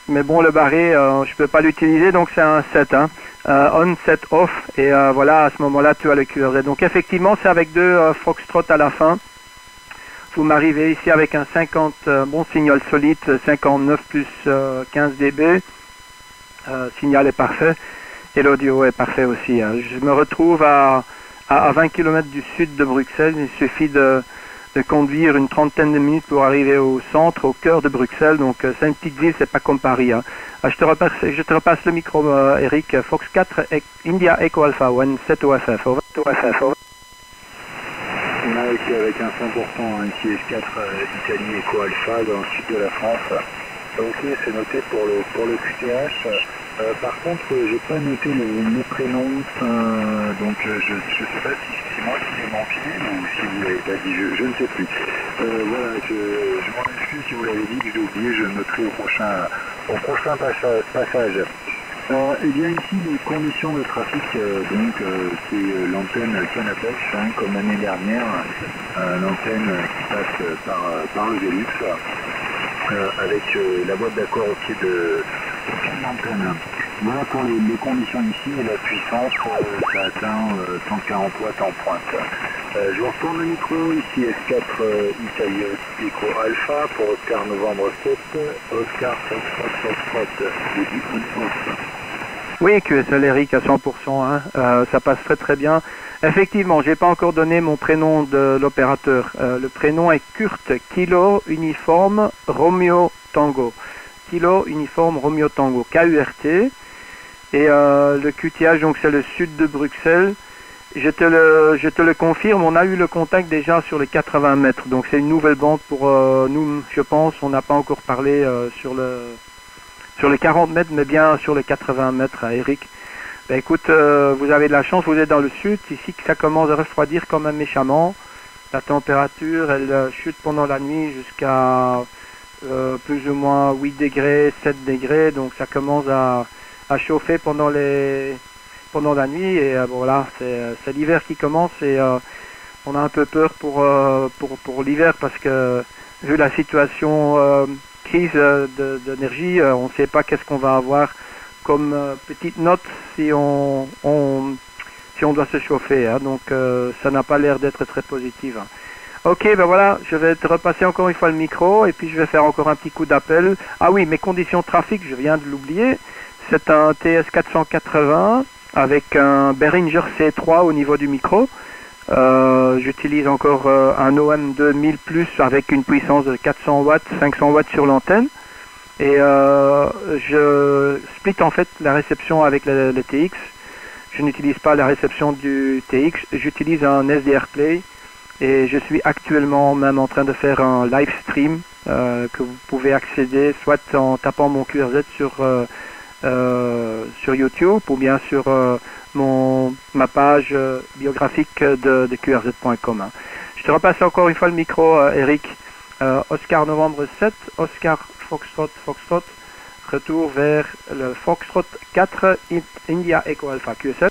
mais bon, le barré, je peux pas l'utiliser, donc c'est un set, hein. On set off, et voilà, à ce moment-là, tu as le QRZ. Donc effectivement, c'est avec 2 Foxtrot à la fin. Vous m'arrivez ici avec un 50, bon signal solide, 59 plus 15 dB. Signal est parfait. Et l'audio est parfait aussi. Hein. Je me retrouve à 20 km du sud de Bruxelles. Il suffit de conduire une trentaine de minutes pour arriver au centre, au cœur de Bruxelles. Donc c'est une petite ville, c'est pas comme Paris. Hein. Je te repasse le micro, Eric. Fox 4, India Echo Alpha 1, 7 OFF. Over. On a ici avec un 100%, ici S4 Italie Echo Alpha dans le sud de la France. Ok, c'est noté pour le QTH. Par contre, j'ai pas noté le prénom, donc je sais pas si c'est moi qui l'ai manqué ou si vous l'avez pas dit, je ne sais plus. Voilà, je m'en excuse si vous l'avez dit, que j'ai oublié, je le noterai au prochain passage. Eh bien ici, les conditions de trafic, donc c'est l'antenne Canapèche, hein, comme l'année dernière, l'antenne qui passe par le Velux, avec la boîte d'accord au pied de l'antenne. Voilà pour les conditions ici, et la puissance, ça atteint 140 watts en pointe. Je vous retourne le micro, ici S4 Italie Echo Alpha pour Oscar Novembre 7, Oscar Foxtrot, début on-off. Oui, QSL Eric à 100%, hein. Ça passe très très bien. Effectivement, j'ai pas encore donné mon prénom de l'opérateur. Le prénom est Kurt, Kilo Uniforme Romeo Tango. Kilo Uniforme Romeo Tango, KURT. Et le QTH, donc c'est le sud de Bruxelles. Je te le confirme, on a eu le contact déjà sur les 80 mètres. Donc c'est une nouvelle bande pour nous, je pense. On n'a pas encore parlé sur les 40 mètres, mais bien sur les 80 mètres à Eric. Ben écoute, vous avez de la chance, vous êtes dans le sud, ici que ça commence à refroidir quand même méchamment. La température, elle chute pendant la nuit jusqu'à plus ou moins 8 degrés, 7 degrés, donc ça commence à chauffer pendant la nuit, et voilà, c'est l'hiver qui commence, et on a un peu peur pour l'hiver, parce que vu la situation crise d'énergie, on ne sait pas qu'est-ce qu'on va avoir comme petite note si on doit se chauffer, hein. Donc ça n'a pas l'air d'être très positif, hein. Ok, ben voilà, je vais te repasser encore une fois le micro et puis je vais faire encore un petit coup d'appel. Ah oui, mes conditions de trafic, je viens de l'oublier. C'est un TS 480 avec un Behringer C3 au niveau du micro. J'utilise encore un OM 2000 plus avec une puissance de 400 watts, 500 watts sur l'antenne. Et je split en fait la réception avec le TX. Je n'utilise pas la réception du TX, j'utilise un SDR Play. Et je suis actuellement même en train de faire un live stream que vous pouvez accéder soit en tapant mon QRZ sur YouTube ou bien sur ma page biographique de QRZ.com. Hein. Je te repasse encore une fois le micro, Eric. Oscar Novembre 7, Oscar Foxtrot, retour vers le Foxtrot 4 India Echo Alpha QSL.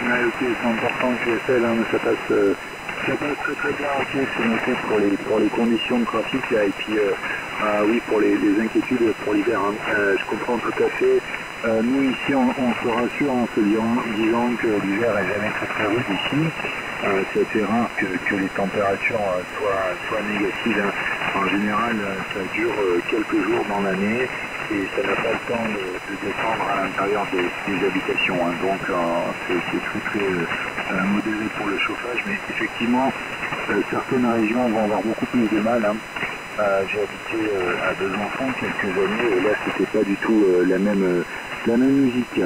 Ouais, ok, c'est important que QSL, hein, ça passe très bien, ok, c'est noté pour les conditions de trafic, là, et puis, oui, pour les inquiétudes pour l'hiver, hein, je comprends tout à fait. Nous, ici, on se rassure en se disant que l'hiver est jamais très rude ici. C'est assez rare que les températures soient négatives, hein. En général, ça dure quelques jours dans l'année. Et ça n'a pas le temps de descendre à l'intérieur des habitations, hein. Donc c'est très modéré pour le chauffage, mais effectivement certaines régions vont avoir beaucoup plus de mal, hein. J'ai habité à Besançon quelques années et là c'était pas du tout la même musique.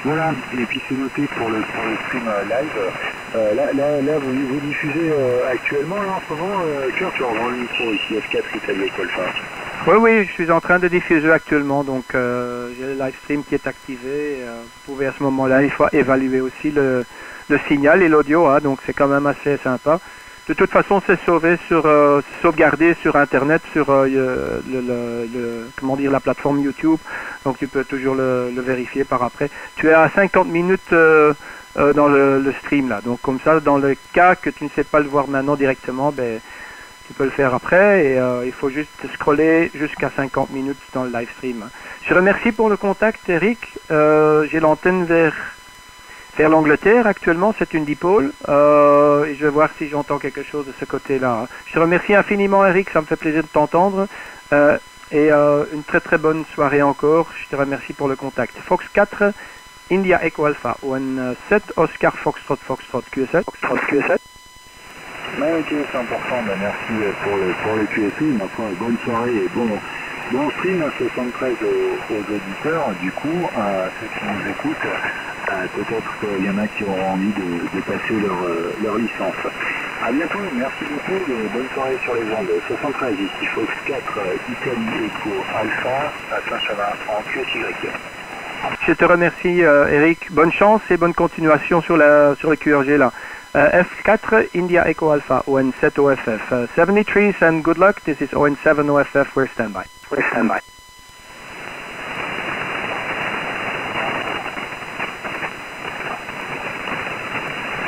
Voilà, et puis c'est noté pour le stream live. Là vous diffusez actuellement là, en ce moment, Kurt, tu revends le micro ici, F4 Italie École Phare. Oui, je suis en train de diffuser actuellement, donc j'ai le live stream qui est activé. Vous pouvez à ce moment-là, il faut évaluer aussi le signal et l'audio, hein, donc c'est quand même assez sympa. De toute façon, c'est sauvegardé sur Internet, sur la plateforme YouTube, donc tu peux toujours le vérifier par après. Tu es à 50 minutes dans le stream là, donc comme ça, dans le cas que tu ne sais pas le voir maintenant directement, ben tu peux le faire après et il faut juste scroller jusqu'à 50 minutes dans le live stream. Je remercie pour le contact, Eric. J'ai l'antenne vers l'Angleterre actuellement, c'est une dipôle. Et je vais voir si j'entends quelque chose de ce côté-là. Je te remercie infiniment, Eric, ça me fait plaisir de t'entendre. Et une très bonne soirée encore. Je te remercie pour le contact. Fox 4, India Echo Alpha, ON 7, Oscar Foxtrot, QSL. Ouais, ok, c'est important, ben, merci pour le QSI, ma foi, bonne soirée et bon stream, 73 aux auditeurs, du coup, ceux qui nous écoutent, peut-être qu'il y en a qui auront envie de passer leur licence. A bientôt, merci beaucoup, bonne soirée sur les ondes. 73 ici, Fox 4, Italie Echo Alpha, à Saint-Chavin, en QSY. Je te remercie, Eric. Bonne chance et bonne continuation sur le QRG là. F4 India Echo Alpha, ON7 OFF. 73 and good luck. This is ON7 OFF. We're standby.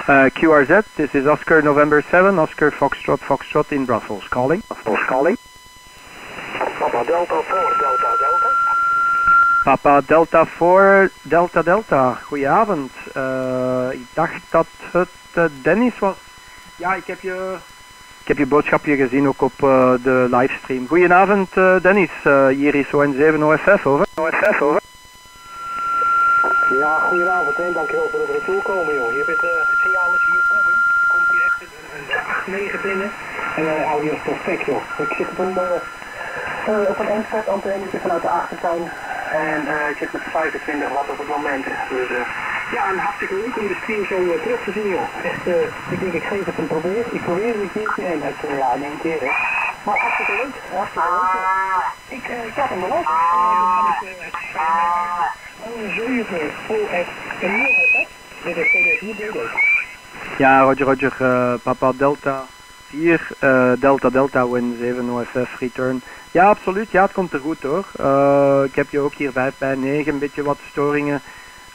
QRZ, this is Oscar November 7, Oscar Foxtrot in Brussels. Calling. Papa Delta 4, Delta. Papa Delta 4, Delta. Goedenavond. Ik dacht dat het Dennis was. Ja, ik heb je boodschapje gezien ook op de livestream. Goedenavond, Dennis. Hier is ON7 OFF, over. Ja, goedenavond en dankjewel voor het retourkomen, joh. Hier met het signaal is hier komen. Er komt hier echt een 8-9 binnen. En audio is perfect, joh. Ik zit op een endset antenne vanuit de achtertuin. En ik zit met 25 watt op het moment. Dus ja, een hartstikke leuk om de stream zo terug te zien, joh. Echt, ik denk ik geef het een probeer. Ik probeer het een keertje en ja, in één keer, hè. Maar hartstikke leuk, Ik had hem wel op. Een 7 OF en nu het. Dit is CD4 Ja, Roger, Papa Delta 4, Delta Win7 OFF return. Ja, absoluut. Ja, het komt er goed hoor. Ik heb je ook hier bij 9 een beetje wat storingen,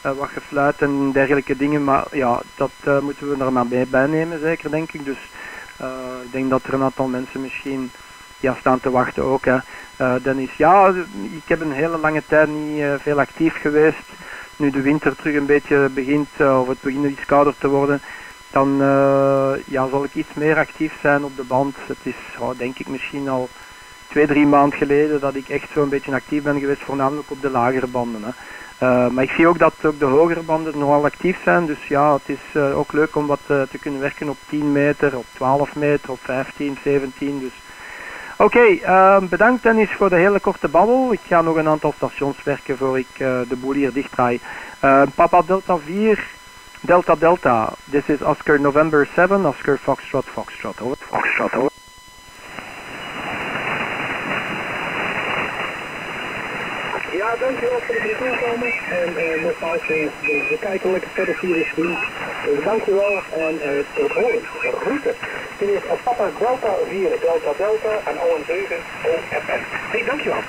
wat gefluit en dergelijke dingen. Maar ja, dat moeten we er maar bij nemen zeker, denk ik. Dus ik denk dat er een aantal mensen misschien staan te wachten ook. Hè. Dennis, ja, ik heb een hele lange tijd niet veel actief geweest. Nu de winter terug een beetje begint, of het begint iets kouder te worden. dan zal ik iets meer actief zijn op de band. Het is denk ik misschien al 2-3 maanden geleden dat ik echt zo'n beetje actief ben geweest, voornamelijk op de lagere banden. Hè. Maar ik zie ook dat ook de hogere banden nogal actief zijn, dus ja, het is ook leuk om wat te kunnen werken op 10 meter, op 12 meter, op 15, 17. Dus. Oké, bedankt Dennis voor de hele korte babbel. Ik ga nog een aantal stations werken voor ik de boel hier dichtdraai. Papa Delta 4, Delta Delta. This is Oscar November 7, Oscar Foxtrot Foxtrot. Over. Foxtrot, over. Ja, dankjewel voor het toekomen. En nogmaals, we kijken lekker verder via de stream. Dankjewel en tot horen. Groeten. Dit is Papa Delta 4 Delta Delta en Owen 7 OFM. Hey, dankjewel.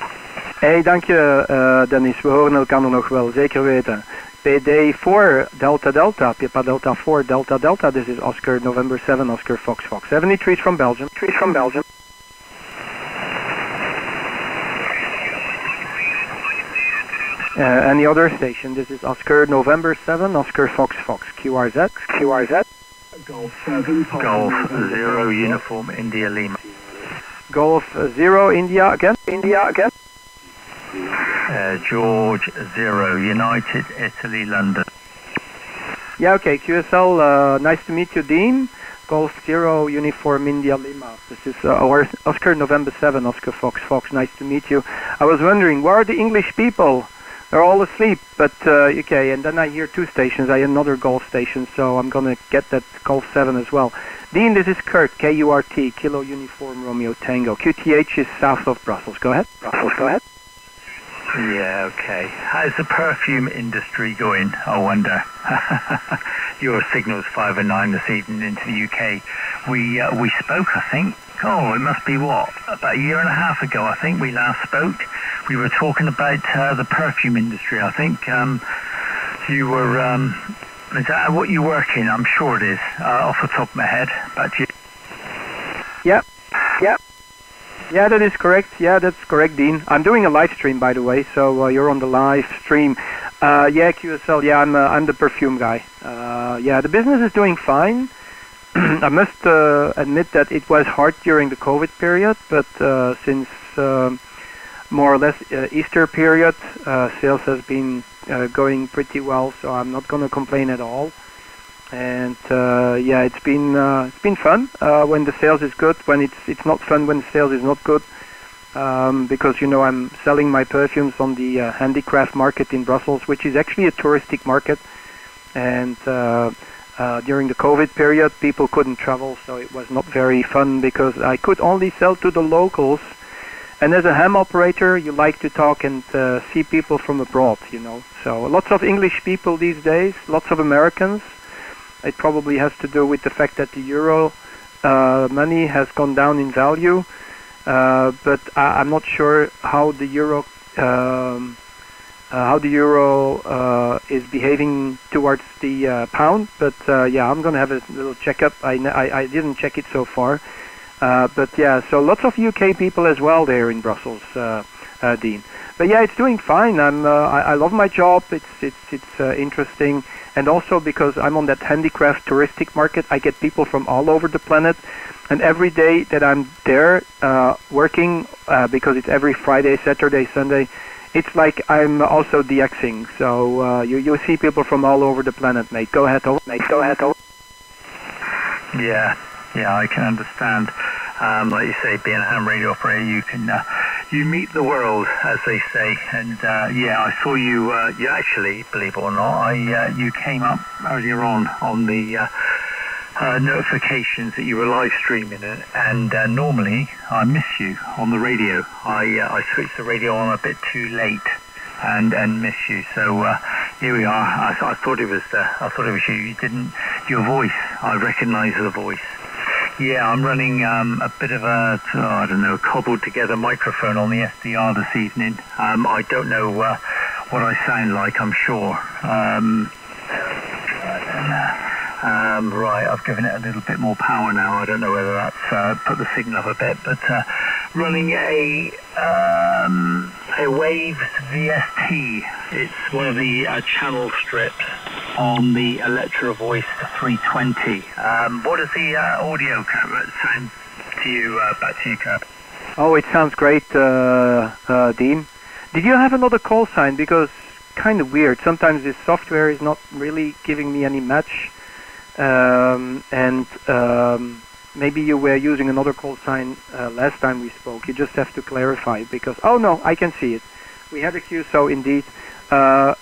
Hey, dank je Dennis. We horen elkaar nog wel, zeker weten. PD4 Delta Delta, Papa Delta 4 Delta Delta. This is Oscar November 7, Oscar Fox Fox. 73 from Belgium. Trees from Belgium. Any other station? This is Oscar November 7, Oscar Fox Fox. QRZ. QRZ. Golf 7. Golf 0 Uniform India Lima. Golf 0 India again. India again. George 0 United Italy London. Yeah, okay. QSL. Nice to meet you, Dean. Golf 0 Uniform India Lima. This is Oscar November 7, Oscar Fox Fox. Nice to meet you. I was wondering, where are the English people? They're all asleep, but okay, and then I hear 2 stations, I hear another Golf station, so I'm gonna get that Golf 7 as well. Dean, this is Kurt, KURT, Kilo Uniform Romeo Tango. QTH is south of Brussels. Go ahead. Brussels, go ahead. Yeah, okay. How's the perfume industry going, I wonder? Your signal's 5 and 9 this evening into the UK. We spoke, I think, it must be what? About a year and a half ago, I think, we last spoke. We were talking about the perfume industry, I think. You were, is that what you work in? I'm sure it is, off the top of my head. But you... Yeah, yeah. Yeah, that is correct. Yeah, that's correct, Dean. I'm doing a live stream, by the way, so you're on the live stream. Yeah, QSL, yeah, I'm the perfume guy. Yeah, the business is doing fine. I must admit that it was hard during the COVID period, but since more or less Easter period, sales has been going pretty well, so I'm not going to complain at all. And yeah, it's been fun when the sales is good. When it's not fun when the sales is not good, because I'm selling my perfumes on the handicraft market in Brussels, which is actually a touristic market. And during the COVID period, people couldn't travel, so it was not very fun because I could only sell to the locals. And as a ham operator, you like to talk and see people from abroad, So lots of English people these days, lots of Americans. It probably has to do with the fact that the euro money has gone down in value, but I'm not sure how the euro is behaving towards the pound. But yeah, I'm gonna have a little checkup. I didn't check it so far, but yeah, so lots of UK people as well there in Brussels, Dean. But yeah, it's doing fine. I love my job. It's interesting. And also because I'm on that handicraft touristic market, I get people from all over the planet. And every day that I'm there working, because it's every Friday, Saturday, Sunday, it's like I'm also DXing. So you see people from all over the planet, mate. Go ahead, over. Mate, go ahead, over. Yeah, I can understand. Like you say, being a ham radio operator, you can you meet the world, as they say. And yeah, I saw you. You actually, believe it or not, you came up earlier on the notifications that you were live streaming, and normally I miss you on the radio. I switched the radio on a bit too late and miss you. So here we are. I thought it was you. You didn't. Your voice. I recognise the voice. Yeah, I'm running a bit of a, I don't know, cobbled together microphone on the SDR this evening. I don't know what I sound like, I'm sure. Right, I've given it a little bit more power now. I don't know whether that's put the signal up a bit, but running a Waves VST. It's one of the channel strips. on the Electra Voice 320. What does the audio sound to you, back to you, Kurt? Oh, it sounds great, Dean. Did you have another call sign? Because kind of weird. Sometimes this software is not really giving me any match. Maybe you were using another call sign last time we spoke. You just have to clarify because, oh no, I can see it. We had a QSO indeed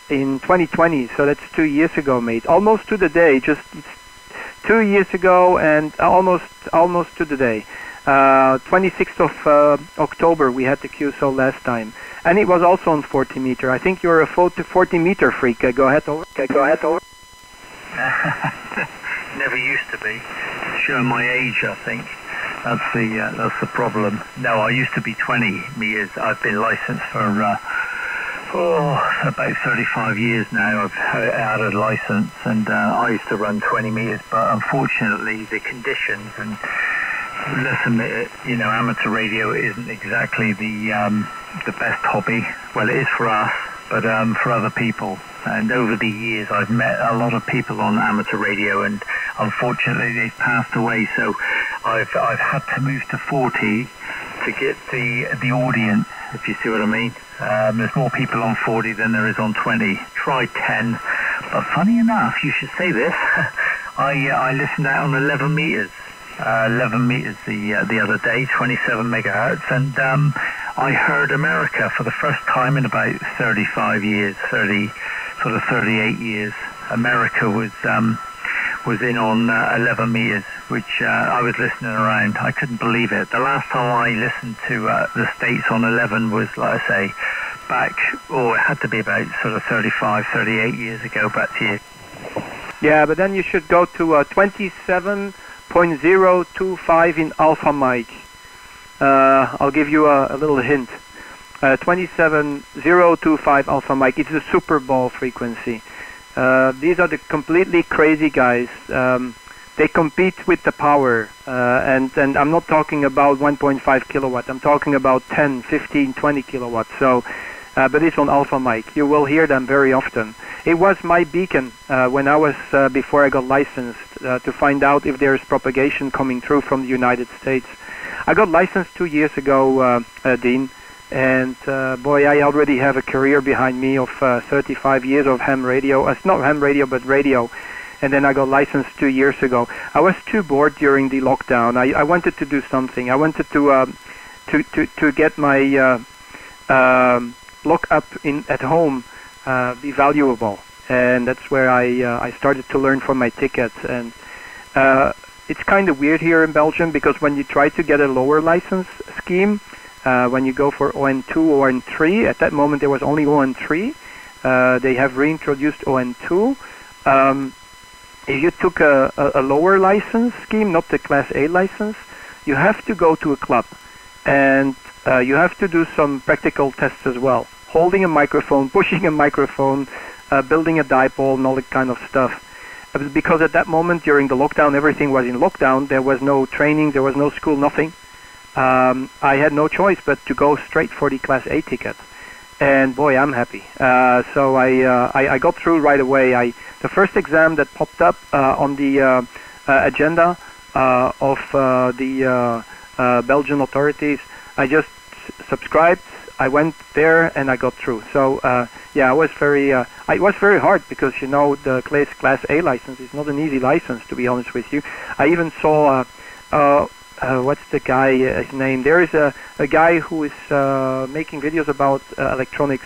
in 2020, so that's 2 years ago, mate. Almost to the day, just 2 years ago and almost to the day. 26th of October we had the QSO last time. And it was also on 40 meter. I think you're a 40 meter freak. Go ahead, over. Never used to be. Showing my age, I think. That's the problem. No, I used to be 20 meters. I've been licensed for about 35 years now. I've had a license, and I used to run 20 meters. But unfortunately, the conditions and let's admit it, amateur radio isn't exactly the best hobby. Well, it is for us, but for other people. And over the years, I've met a lot of people on amateur radio, and unfortunately, they've passed away. So I've had to move to 40 to get the audience, if you see what I mean. There's more people on 40 than there is on 20. Try 10, but funny enough, you should say this. I listened out on 11 meters. 11 meters the other day, 27 megahertz, and I heard America for the first time in about 35 years, 38 years. America was in on 11 meters, which I was listening around. I couldn't believe it. The last time I listened to the States on 11 was, like I say, back, it had to be about 35, 38 years ago. Back to you. Yeah, but then you should go to 27.025 in alpha mic. I'll give you a little hint. 27025 alpha mic. It's the Super Bowl frequency. These are the completely crazy guys. They compete with the power, and I'm not talking about 1.5 kilowatt. I'm talking about 10, 15, 20 kilowatts. So, but it's on alpha mic. You will hear them very often. It was my beacon when I was before I got licensed to find out if there is propagation coming through from the United States. I got licensed 2 years ago, Dean. And boy, I already have a career behind me of 35 years of ham radio. It's not ham radio, but radio. And then I got licensed 2 years ago. I was too bored during the lockdown. I wanted to do something. I wanted to get my lock up at home be valuable. And that's where I started to learn from my tickets. And it's kind of weird here in Belgium because when you try to get a lower license scheme, when you go for ON2 or ON3, at that moment there was only ON3. They have reintroduced ON2. If you took a lower license scheme, not the Class A license, you have to go to a club. And you have to do some practical tests as well. Holding a microphone, pushing a microphone, building a dipole, and all that kind of stuff. Because at that moment, during the lockdown, everything was in lockdown. There was no training, there was no school, nothing. I had no choice but to go straight for the Class A ticket, and boy, I'm happy. So I got through right away. The first exam that popped up on the agenda of the Belgian authorities, I just subscribed. I went there and I got through. So yeah, it was very hard because the Class A license is not an easy license, to be honest with you. I even saw. What's the guy, his name? There is a guy who is making videos about electronic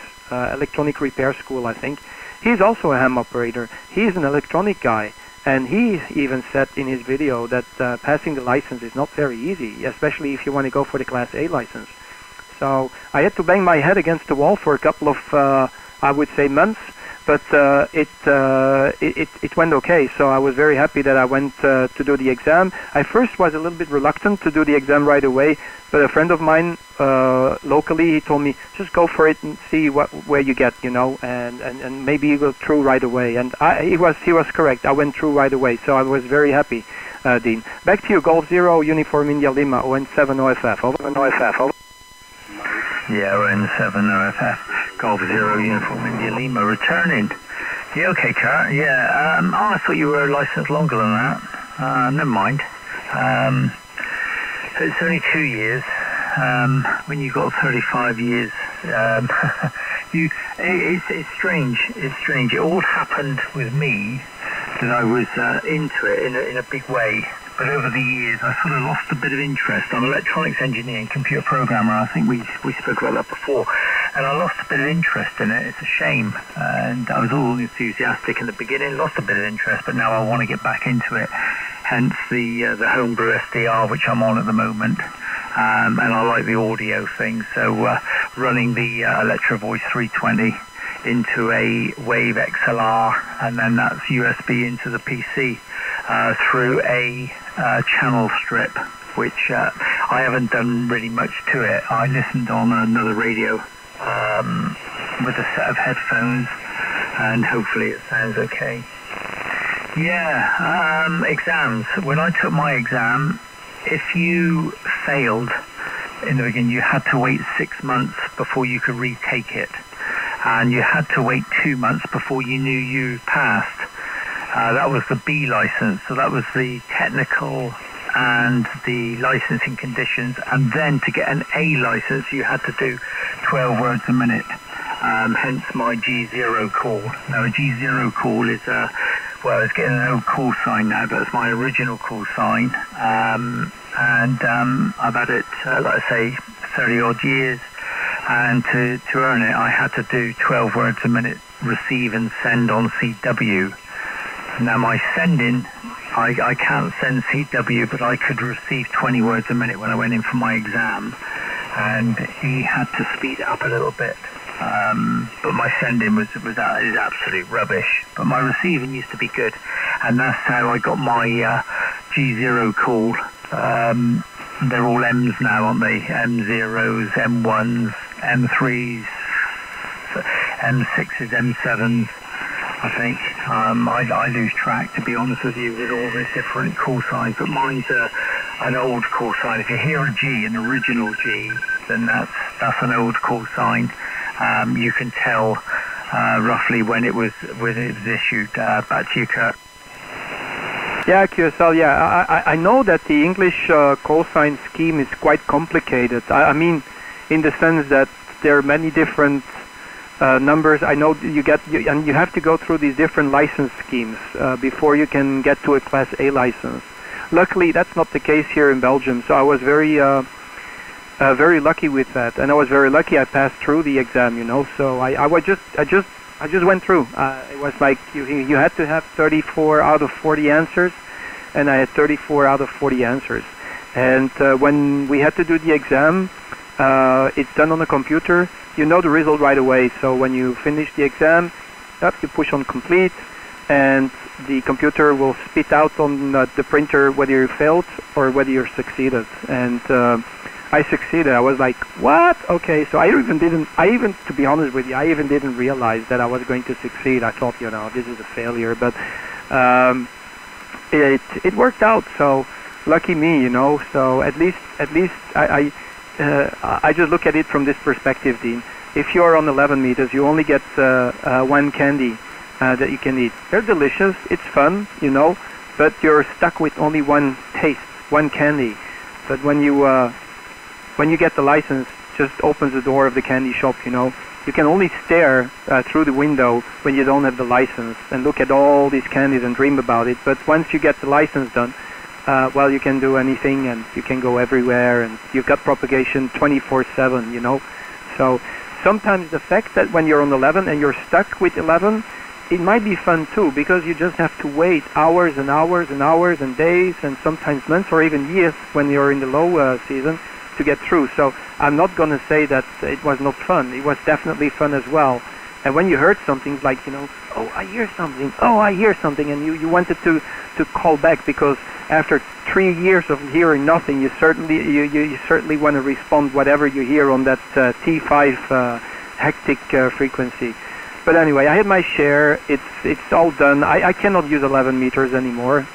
repair school, I think. He's also a ham operator. He's an electronic guy. And he even said in his video that passing the license is not very easy, especially if you want to go for the Class A license. So I had to bang my head against the wall for a couple of, I would say, months. But it went okay, so I was very happy that I went to do the exam. I first was a little bit reluctant to do the exam right away, but a friend of mine locally, he told me, just go for it and see where you get, and maybe you go through right away. And he was correct. I went through right away, so I was very happy, Dean. Back to you, Golf 0, Uniform India Lima, ON7 OFF. Over. OFF. Yeah, ON7 OFF. Golf 0, Uniform India Lima, returning Yeah, okay, Kurt. Yeah, I thought you were licensed longer than that. Never mind. It's only 2 years. When you got 35 years, it's strange. It's strange. It all happened with me that I was into it in a big way. But over the years, I sort of lost a bit of interest. I'm an electronics engineer and computer programmer. I think we spoke about that before. And I lost a bit of interest in it. It's a shame. And I was all enthusiastic in the beginning, lost a bit of interest, but now I want to get back into it. Hence the homebrew SDR, which I'm on at the moment. And I like the audio thing. So running the Electro Voice 320 into a Wave XLR, and then that's USB into the PC through a channel strip, which I haven't done really much to it. I listened on another radio with a set of headphones, and hopefully it sounds okay. Yeah, exams. When I took my exam, if you failed in the beginning, you had to wait 6 months before you could retake it. And you had to wait 2 months before you knew you passed. That was the B license, so that was the technical and the licensing conditions. And then to get an A license, you had to do 12 words a minute, hence my G0 call. Now a G0 call is, well, it's getting an old call sign now, but it's my original call sign. And I've had it, like I say, 30 odd years. And to earn it, I had to do 12 words a minute, receive and send on CW. Now my sending, I can't send CW, but I could receive 20 words a minute when I went in for my exam. And he had to speed it up a little bit. But my sending is absolute rubbish. But my receiving used to be good. And that's how I got my G0 call. They're all M's now, aren't they? M0s, M1s, M3s, M6s, M7s, I think. I lose track, to be honest with you, with all the different call signs, but mine's an old call sign. If you hear a G, an original G, then that's an old call sign. You can tell roughly when it was issued. Back to you, Kurt. Yeah, QSL, yeah. I know that the English call sign scheme is quite complicated. I mean, in the sense that there are many different numbers. I know you have to go through these different license schemes before you can get to a Class A license. Luckily, that's not the case here in Belgium, so I was very lucky with that, and I was very lucky I passed through the exam, you know. So I just went through. It was like you had to have 34 out of 40 answers, and I had 34 out of 40 answers. And when we had to do the exam, it's done on a computer. You know the result right away. So when you finish the exam, you push on complete, and the computer will spit out on the printer whether you failed or whether you succeeded. And I succeeded. I was like, what? Okay, so I even, to be honest with you, I even didn't realize that I was going to succeed. I thought, you know, this is a failure, but it worked out. So lucky me, you know. So at least I just look at it from this perspective, Dean. If you're on 11 meters, you only get one candy that you can eat. They're delicious. It's fun, you know, but you're stuck with only one taste, one candy. But when you get the license, just opens the door of the candy shop, you know. You can only stare through the window when you don't have the license and look at all these candies and dream about it. But once you get the license done, well, you can do anything and you can go everywhere, and you've got propagation 24/7, you know. So sometimes the fact that when you're on 11 and you're stuck with 11, it might be fun too, because you just have to wait hours and hours and hours and days and sometimes months or even years when you're in the low season to get through. So I'm not going to say that it was not fun. It was definitely fun as well. And when you heard something like, you know, oh, I hear something, and you wanted to call back, because after 3 years of hearing nothing, you certainly want to respond whatever you hear on that T5 hectic frequency. But anyway, I had my share. It's all done. I cannot use 11 meters anymore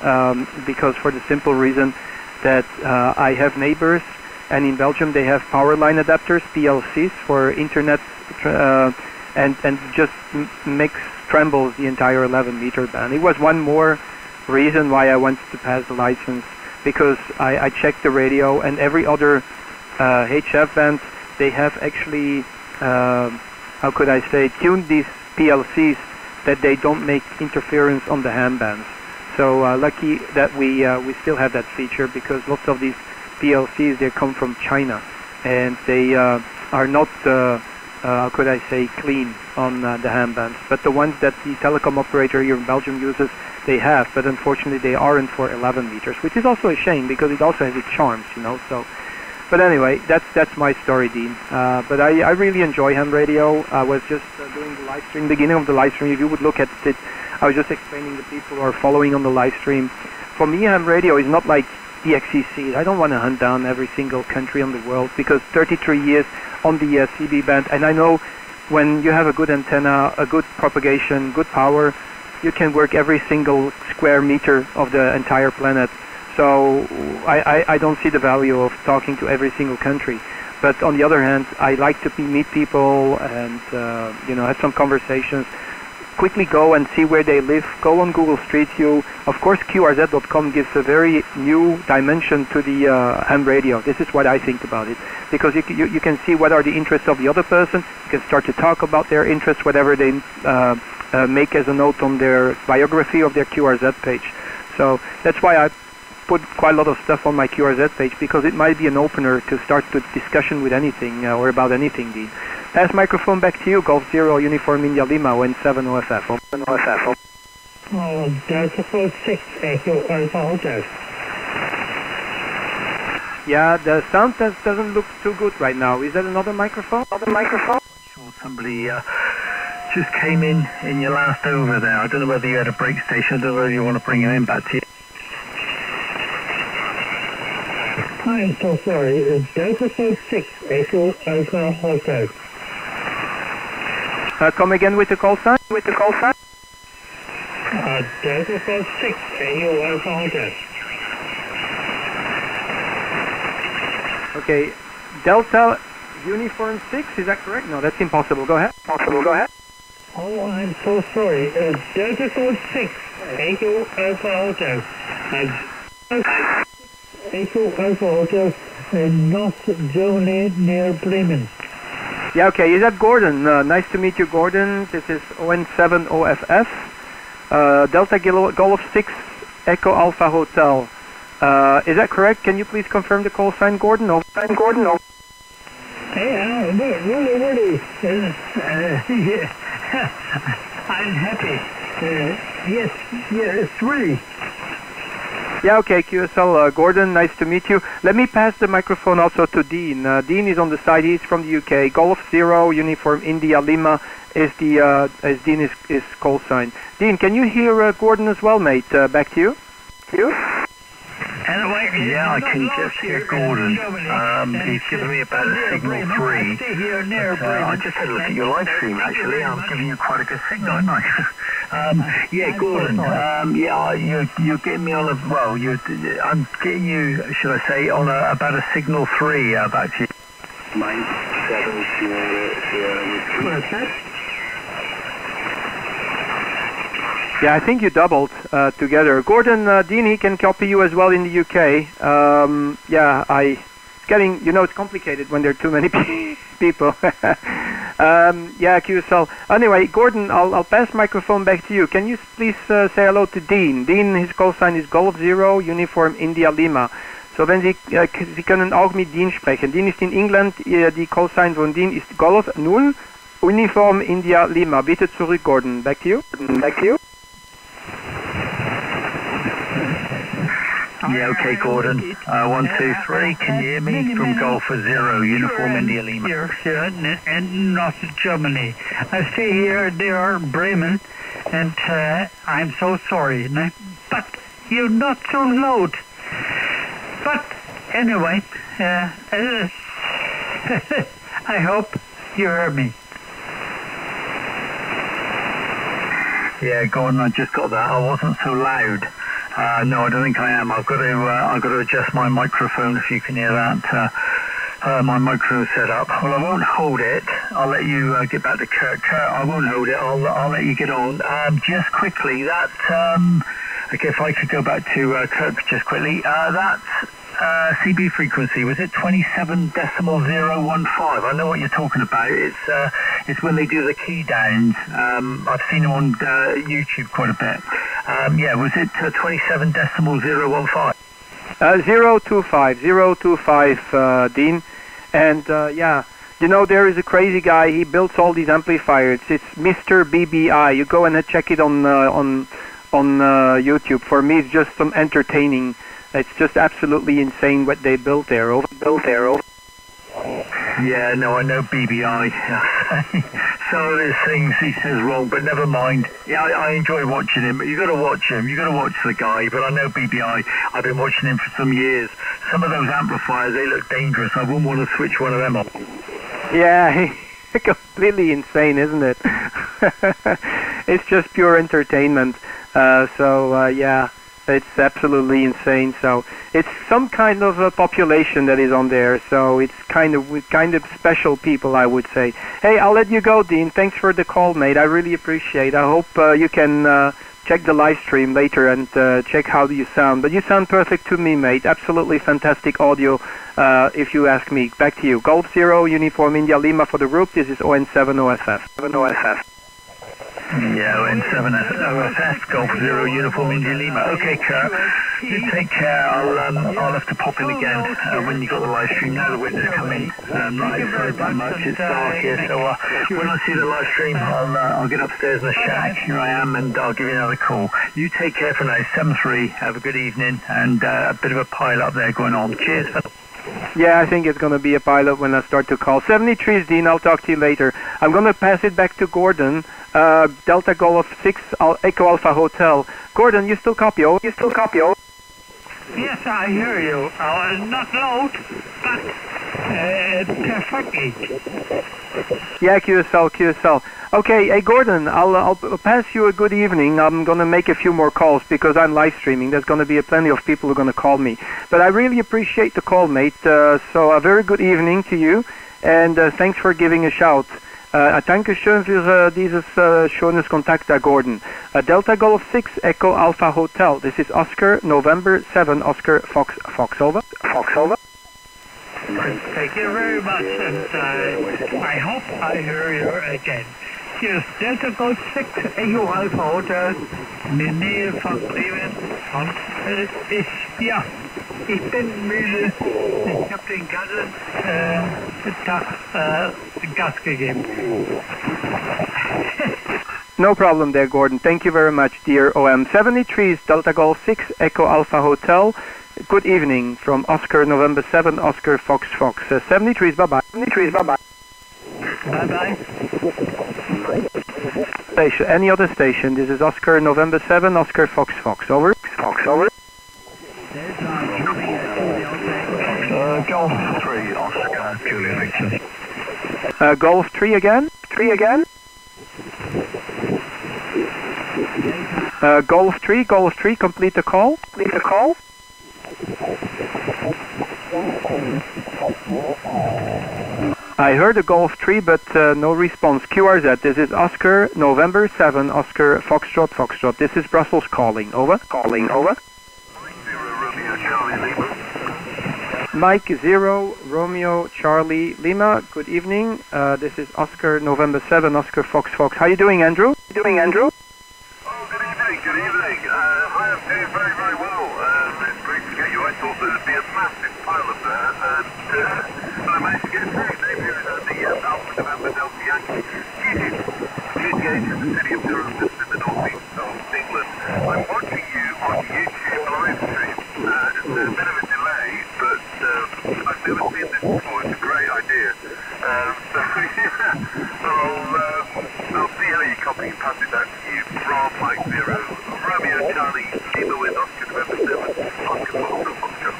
because for the simple reason that I have neighbors, and in Belgium they have power line adapters, PLCs, for internet, and just makes trembles the entire 11-meter band. It was one more reason why I wanted to pass the license, because I checked the radio, and every other HF band, they have actually, how could I say, tuned these PLCs that they don't make interference on the ham bands. So lucky that we still have that feature, because lots of these PLCs, they come from China, and they are not, how could I say, clean on the ham bands. But the ones that the telecom operator here in Belgium uses, they have, but unfortunately they aren't for 11 meters, which is also a shame, because it also has its charms, you know. So, but anyway, that's my story, Dean. But I really enjoy ham radio. I was just doing the live stream, beginning of the live stream. If you would look at it, I was just explaining to people who are following on the live stream. For me, ham radio is not like the XCC. I don't want to hunt down every single country on the world, because 33 years on the CB band, and I know when you have a good antenna, a good propagation, good power, you can work every single square meter of the entire planet. So I don't see the value of talking to every single country. But on the other hand, I like to meet people and have some conversations. Quickly go and see where they live. Go on Google Street View. Of course, QRZ.com gives a very new dimension to the ham radio. This is what I think about it, because you can see what are the interests of the other person. You can start to talk about their interests, whatever they make as a note on their biography of their QRZ page. So that's why I put quite a lot of stuff on my QRZ page, because it might be an opener to start the discussion with anything or about anything, Dean. Pass microphone back to you, Golf 0, Uniform India Lima, when 7 OFF. Delta 46, Echo Alpha Hotel. Yeah, the sound test doesn't look too good right now. Is that another microphone? Sure, somebody just came in your last over there. I don't know whether you had a break station. I don't know whether you want to bring him in back to you. I'm so sorry. Delta 46, Echo Alpha Hotel. Come again with the call sign? Delta 46, Echo Alpha Hotel. Okay, Delta Uniform 6, is that correct? No, that's impossible. Go ahead. Oh, I'm so sorry. Delta 46, Echo Alpha Hotel. Echo Alpha Hotel in North Germany near Bremen. Yeah, okay. Is that Gordon? Nice to meet you, Gordon. This is ON7OFF. Delta Golf 6 Echo Alpha Hotel. Is that correct? Can you please confirm the call sign, Gordon? Over. Hey, really. Yeah. I'm happy. Yes, really. Yeah, okay, QSL. Gordon, nice to meet you. Let me pass the microphone also to Dean. Dean is on the side. He's from the UK. Golf 0, Uniform India Lima is the as Dean is call sign. Dean, can you hear Gordon as well, mate? Back to you. Yeah, I can just hear Gordon. He's giving me about a signal 3. I just had a look at your live stream, actually. I'm giving you quite a good signal, aren't I? Yeah, Gordon. You're getting me on a, I'm getting you, should I say, on about a signal 3 back to you. 9700. What's that? Yeah, I think you doubled together. Gordon, Dean, he can copy you as well in the UK. It's getting, it's complicated when there are too many people. Yeah, QSL. Anyway, Gordon, I'll pass microphone back to you. Can you please say hello to Dean? Dean, his call sign is Golf 0, Uniform India Lima. So wenn Sie können auch mit Dean sprechen. Dean ist in England, die Call sign von Dean ist Golf 0, Uniform India Lima. Bitte zurück, Gordon. Back to you. Yeah, okay, Gordon. 1, 2, 3. Can you hear me? From Golf 0, Uniform India Lima. Here in North Germany. I stay here near Bremen, and I'm so sorry. But you're not so loud. But anyway, I hope you hear me. Yeah, Gordon, I just got that. I wasn't so loud. No, I don't think I am. I've got to adjust my microphone, if you can hear that. My microphone set up. Well, I won't hold it. I'll let you get back to Kurt. Kurt, I won't hold it. I'll let you get on. Just quickly, that okay, if I could go back to Kurt just quickly. That CB frequency, was it 27.015? I know what you're talking about. It's when they do the key downs. I've seen them on YouTube quite a bit. Yeah, was it 27.015? 025, Dean. And yeah, you know, there is a crazy guy. He builds all these amplifiers. It's Mr. BBI. You go and check it on YouTube. For me, it's just some entertaining. It's just absolutely insane what they built there. Yeah, no, I know BBI. Some of his things he says wrong, but never mind. Yeah, I enjoy watching him. You got to watch him. You got to watch the guy. But I know BBI. I've been watching him for some years. Some of those amplifiers, they look dangerous. I wouldn't want to switch one of them up. Yeah, completely insane, isn't it? It's just pure entertainment. Yeah. It's absolutely insane. So it's some kind of a population that is on there. So it's kind of special people, I would say. Hey, I'll let you go, Dean. Thanks for the call, mate. I really appreciate it. I hope you can check the live stream later and check how you sound. But you sound perfect to me, mate. Absolutely fantastic audio, if you ask me. Back to you. Golf 0, Uniform India Lima for the group. This is ON7 OFF. Yeah, ON7 OFF, Golf 0, Uniform India Lima. Okay, Kurt, you take care. I'll have to pop in again when you got the live stream. Now the winter's coming. Not outside that much. It's dark here, so when I see the live stream, I'll get upstairs in the shack. Here I am, and I'll give you another call. You take care for now. 7-3. Have a good evening, and a bit of a pile up there going on. Cheers. Yeah, I think it's going to be a pilot when I start to call. 73 is Dean. I'll talk to you later. I'm going to pass it back to Gordon. Delta Golf 6 Echo Alpha Hotel. Gordon, you still copy? Oh? Yes, I hear you. Not loud, but perfectly. Yeah, QSL. Okay, hey Gordon, I'll pass you a good evening. I'm going to make a few more calls because I'm live streaming. There's going to be plenty of people who are going to call me. But I really appreciate the call, mate. So a very good evening to you, and thanks for giving a shout. Danke schön für dieses schönes Kontakt, Gordon. Delta Golf 6 Echo Alpha Hotel. This is Oscar, November 7, Oscar Fox over. Thank you very much, and I hope I hear you again. Hier ist Delta Golf 6 Echo Alpha Hotel in der Nähe von Bremen. Und ich bin müde. Ich habe den ganzen Tag Gas gegeben. No problem there, Gordon. Thank you very much, dear OM. 73 is Delta Golf 6 Echo Alpha Hotel. Good evening from Oscar, November 7, Oscar Fox. 73 is bye-bye. Bye-bye. Station, any other station. This is Oscar, November 7, Oscar Fox. Over. Golf 3, Oscar, Julia Victor. Golf 3 again? Golf 3, complete the call. I heard a Golf 3, but no response. QRZ, this is Oscar, November 7, Oscar Foxtrot. This is Brussels calling. Over. Mike 0, Romeo, Charlie, Lima. Good evening. This is Oscar, November 7, Oscar Fox. How you doing, Andrew? Oh, good evening. I am doing very, very well. It's great to get you. I thought there would be a massive pile up there, and I managed to get through. Maybe it was the Alpha November Delta Yankee. GTH is the city of Durham, just in the northeast of England. I'm watching you on YouTube live stream. There's a bit of a delay, but I've never seen this before. It's a great idea. I'll see how you copy and pass it back to you from Mike 0, Romeo Charlie, Lima with Oscar November 7, Oscar Foxtrot.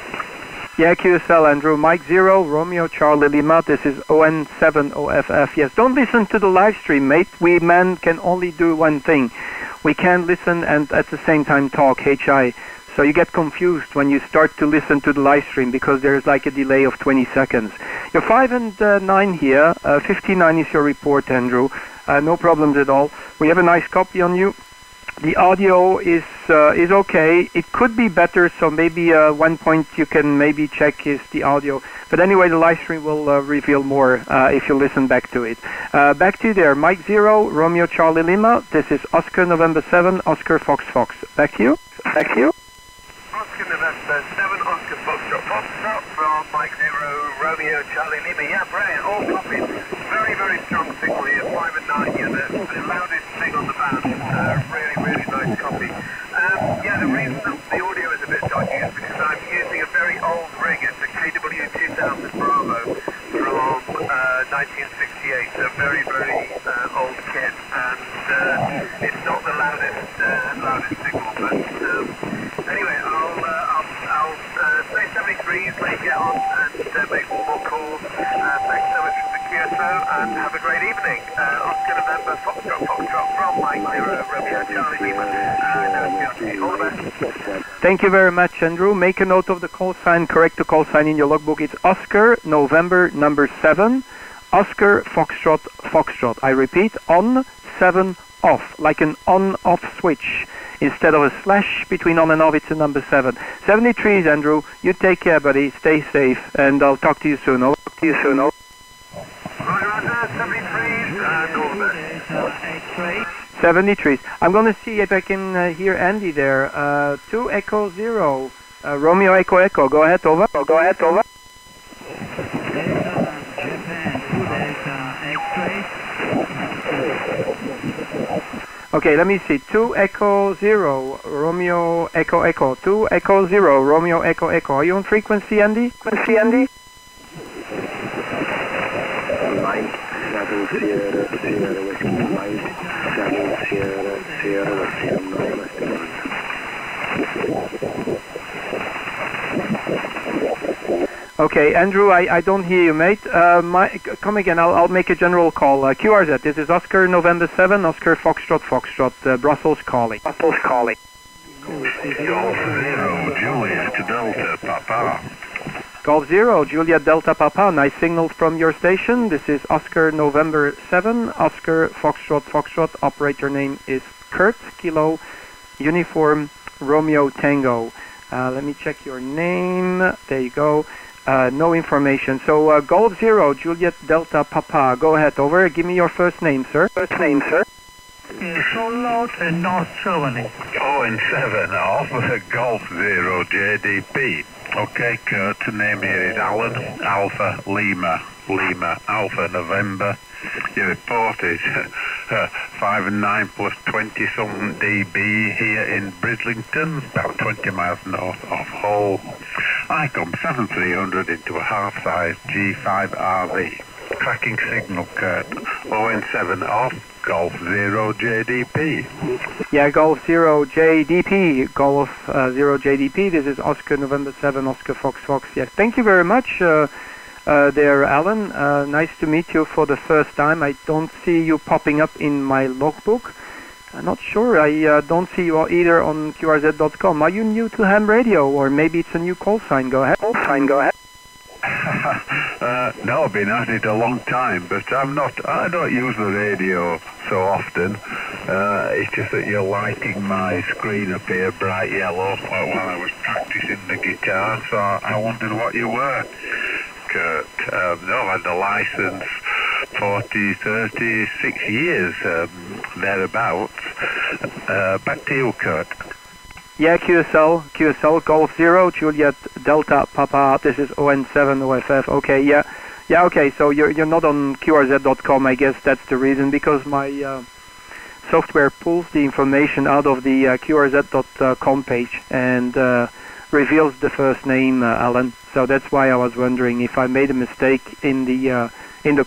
Yeah, QSL, Andrew. Mike 0, Romeo, Charlie, Lima. This is ON7 OFF. Yes, don't listen to the live stream, mate. We men can only do one thing. We can listen and at the same time talk, HI. So you get confused when you start to listen to the live stream because there's like a delay of 20 seconds. You're 5 and 9 here. 59 is your report, Andrew. No problems at all. We have a nice copy on you. The audio is okay. It could be better, so maybe one point you can maybe check is the audio. But anyway, the live stream will reveal more if you listen back to it. Back to you there. Mike 0, Romeo Charlie Lima. This is Oscar November 7, Oscar Fox Fox. Back to you. Back to you. Oscar November 7, Oscar Foxtrot Foxtrot from Mike 0, Romeo Charlie Lima. Yeah, brilliant. All copies. Very, very strong signal here. 5 and 9 here. The loudest thing on the band. Really, really nice copy. Yeah, the reason that the audio is a bit dodgy is because I'm using a very old rig. It's a KW 2000 Bravo from 1968. A very, very old kit. And it's not the loudest signal. But anyway, I'll say 73s, let you get on and make one more call. Thanks so much for the QSO and have a great evening. Oscar November, Foxtrot from Mike 0, Romeo Charlie Lima. All the best. Thank you very much, Andrew. Make a note of the call sign, correct the call sign in your logbook. It's Oscar November number 7, Oscar Foxtrot Foxtrot. I repeat, on 7 off, like an on-off switch. Instead of a slash between on and off, it's a number 7. 73s, Andrew. You take care, buddy. Stay safe, and I'll talk to you soon. I'll talk to you soon. Roger, 73s and all the best. 73s. I'm going to see if I can hear Andy there. 2 Echo 0. Romeo Echo Echo. Go ahead, over. Go ahead, over. Okay, let me see. 2 Echo 0. Romeo Echo Echo. 2 Echo 0. Romeo Echo Echo. Are you on frequency, Andy? Frequency, Andy? Mike 7 Sierra Sierra Whiskey Mike 7 Sierra Sierra Whiskey. I'm not listening. Okay, Andrew, I don't hear you, mate. Come again, I'll make a general call. QRZ, this is Oscar November 7, Oscar Foxtrot Foxtrot, Brussels calling. Brussels calling. Golf 0, Juliet Delta Papa. Golf 0, Juliet Delta Papa, nice signal from your station. This is Oscar November 7, Oscar Foxtrot Foxtrot, operator name is Kurt, Kilo, Uniform, Romeo Tango. Let me check your name. There you go. No information. So Golf 0, Juliet Delta Papa. Go ahead, over. Give me your first name, sir. First name, sir. So loud in North Germany. 0-7 off Golf 0 JDP. Okay, Kurt, the name here is Alan, Alpha Lima, Lima, Alpha November. Your report is 5 and 9 plus 20 something dB here in Bridlington, about 20 miles north of Hull. I come 7300 into a half-size G5 RV. Tracking signal, Kurt. ON7 off, Golf 0 JDP. Yeah, Golf 0 JDP, Golf 0 JDP. This is Oscar November 7, Oscar Fox Fox. Yes, thank you very much there, Alan. Nice to meet you for the first time. I don't see you popping up in my logbook. I'm not sure. I don't see you either on QRZ.com. Are you new to ham radio, or maybe it's a new call sign? Go ahead. Call sign, go ahead. No, I've been at it a long time, but I don't use the radio so often. It's just that you're lighting my screen up here bright yellow while I was practicing the guitar, so I wondered what you were, Kurt. No, I've had the license 36 years, thereabouts. Back to you, Kurt. Yeah, QSL, Golf 0, Juliet Delta Papa, this is ON7 OFF, okay, yeah, okay, so you're not on QRZ.com, I guess that's the reason, because my software pulls the information out of the QRZ.com page and reveals the first name, Alan, so that's why I was wondering if I made a mistake in the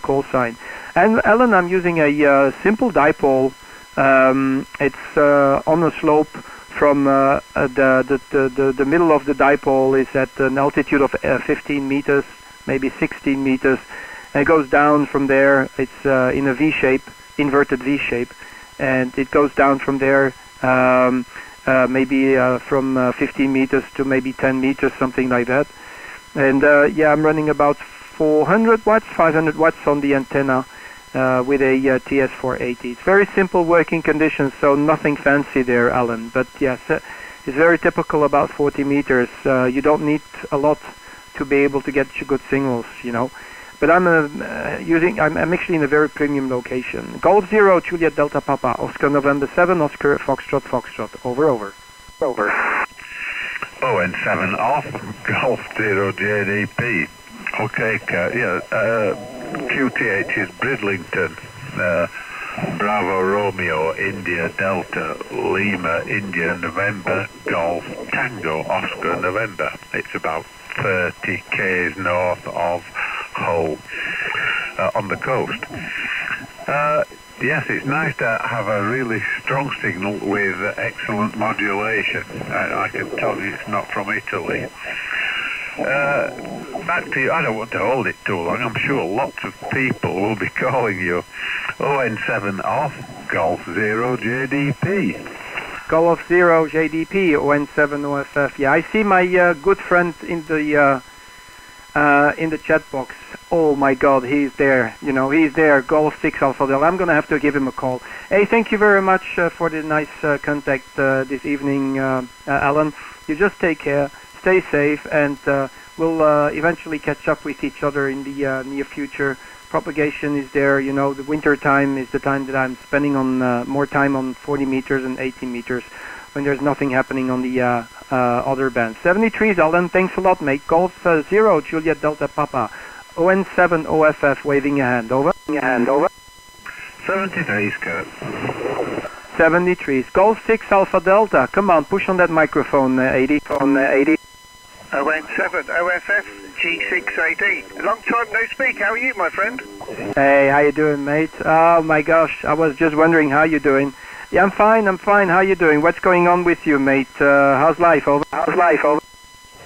call sign. And Alan, I'm using a simple dipole, it's on a slope from the middle of the dipole is at an altitude of 15 meters, maybe 16 meters, and it goes down from there. It's in a V shape, inverted V shape, and it goes down from there maybe from 15 meters to maybe 10 meters, something like that. And yeah, I'm running about 400 watts, 500 watts on the antenna with a TS480. It's very simple working conditions, so nothing fancy there, Alan. But yes, it's very typical about 40 meters. You don't need a lot to be able to get good signals, you know. But I'm actually in a very premium location. Golf 0, Juliet Delta Papa, Oscar November 7, Oscar Foxtrot Foxtrot. Over. ON7 off, Golf 0 JDP. Okay, QTH is Bridlington, Bravo Romeo, India Delta, Lima, India November, Golf Tango, Oscar November. It's about 30 k's north of Hull on the coast. Yes, it's nice to have a really strong signal with excellent modulation. I can tell you it's not from Italy. Back to you. I don't want to hold it too long. I'm sure lots of people will be calling you. ON7 off, Golf 0 JDP. Golf 0 JDP, ON7 OFF. Yeah, I see my good friend in the chat box. Oh my God, he's there. You know, he's there. Golf 6 Alpha Delta. I'm gonna have to give him a call. Hey, thank you very much for the nice contact this evening, Alan. You just take care, stay safe, and we'll eventually catch up with each other in the near future. Propagation is there. You know, the winter time is the time that I'm spending on more time on 40 meters and 18 meters when there's nothing happening on the other bands. 73 Alan, thanks a lot, mate. Golf 0 Juliet Delta Papa, ON7 OFF, waving a hand. Over. 73 Kurt. 73 Golf 6 Alpha Delta. Come on, push on that microphone, 80. ON7 OFF G6AD. Long time no speak. How are you, my friend? Hey, how you doing, mate? Oh my gosh, I was just wondering how you doing. Yeah, I'm fine. How you doing? What's going on with you, mate? How's life? Over.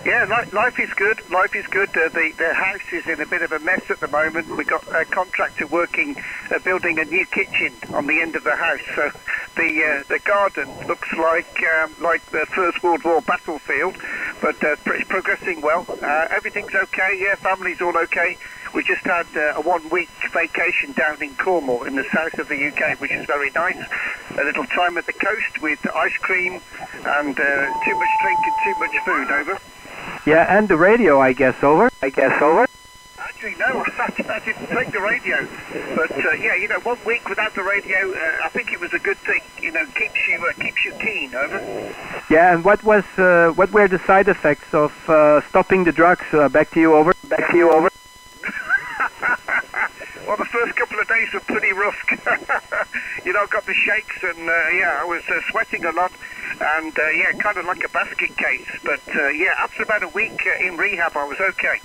Yeah, life is good. The house is in a bit of a mess at the moment. We've got a contractor working, building a new kitchen on the end of the house. So the garden looks like the First World War battlefield, but it's progressing well. Everything's okay. Yeah, family's all okay. We just had a 1 week vacation down in Cornwall in the south of the UK, which is very nice. A little time at the coast with ice cream and too much drink and too much food. Over. Yeah, and the radio, I guess. Over. Actually, no, I didn't take the radio. But yeah, you know, 1 week without the radio, I think it was a good thing. You know, keeps you keen. Over. Yeah, and what were the side effects of stopping the drugs? Back to you. Over. Well, the first couple of days were pretty rough. You know, I got the shakes and, yeah, I was sweating a lot and, yeah, kind of like a basket case. But, yeah, after about a week in rehab, I was okay.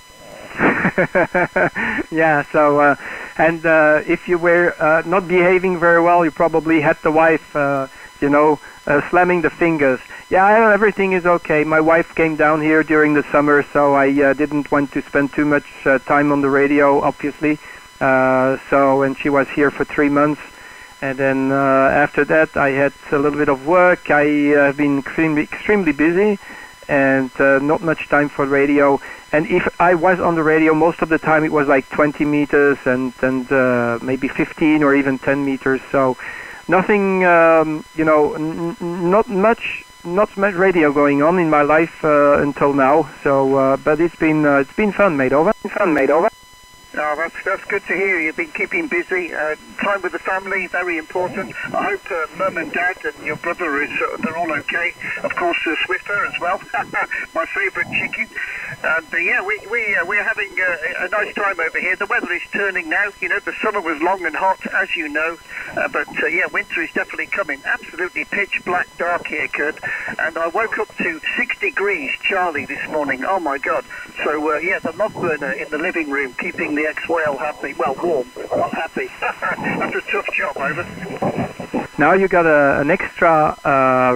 Yeah, so, and if you were not behaving very well, you probably had the wife, slamming the fingers. Yeah, everything is okay. My wife came down here during the summer, so I didn't want to spend too much time on the radio, obviously. And she was here for 3 months. And then after that, I had a little bit of work. I have been extremely busy and not much time for radio. And if I was on the radio, most of the time it was like 20 meters and maybe 15 or even 10 meters. So nothing, not much radio going on in my life until now. So, but it's been fun, mate. Over. Oh, that's good to hear. You've been keeping busy. Time with the family, very important. I hope Mum and Dad and your brother they're all okay. Of course, Swiffer as well, my favourite chicken. And yeah, we're having a nice time over here. The weather is turning now. You know, the summer was long and hot, as you know. But yeah, winter is definitely coming. Absolutely pitch black dark here, Kurt. And I woke up to 6 degrees, Charlie, this morning. Oh my God. So yeah, the log burner in the living room, keeping the ex-whale happy. Well, warm, not happy. That's a tough job, over. Now you got an extra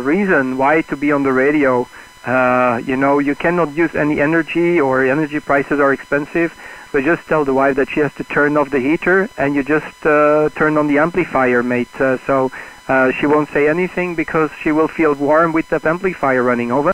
reason why to be on the radio. You cannot use any energy, or energy prices are expensive. So just tell the wife that she has to turn off the heater, and you just turn on the amplifier, mate. So she won't say anything because she will feel warm with that amplifier running over.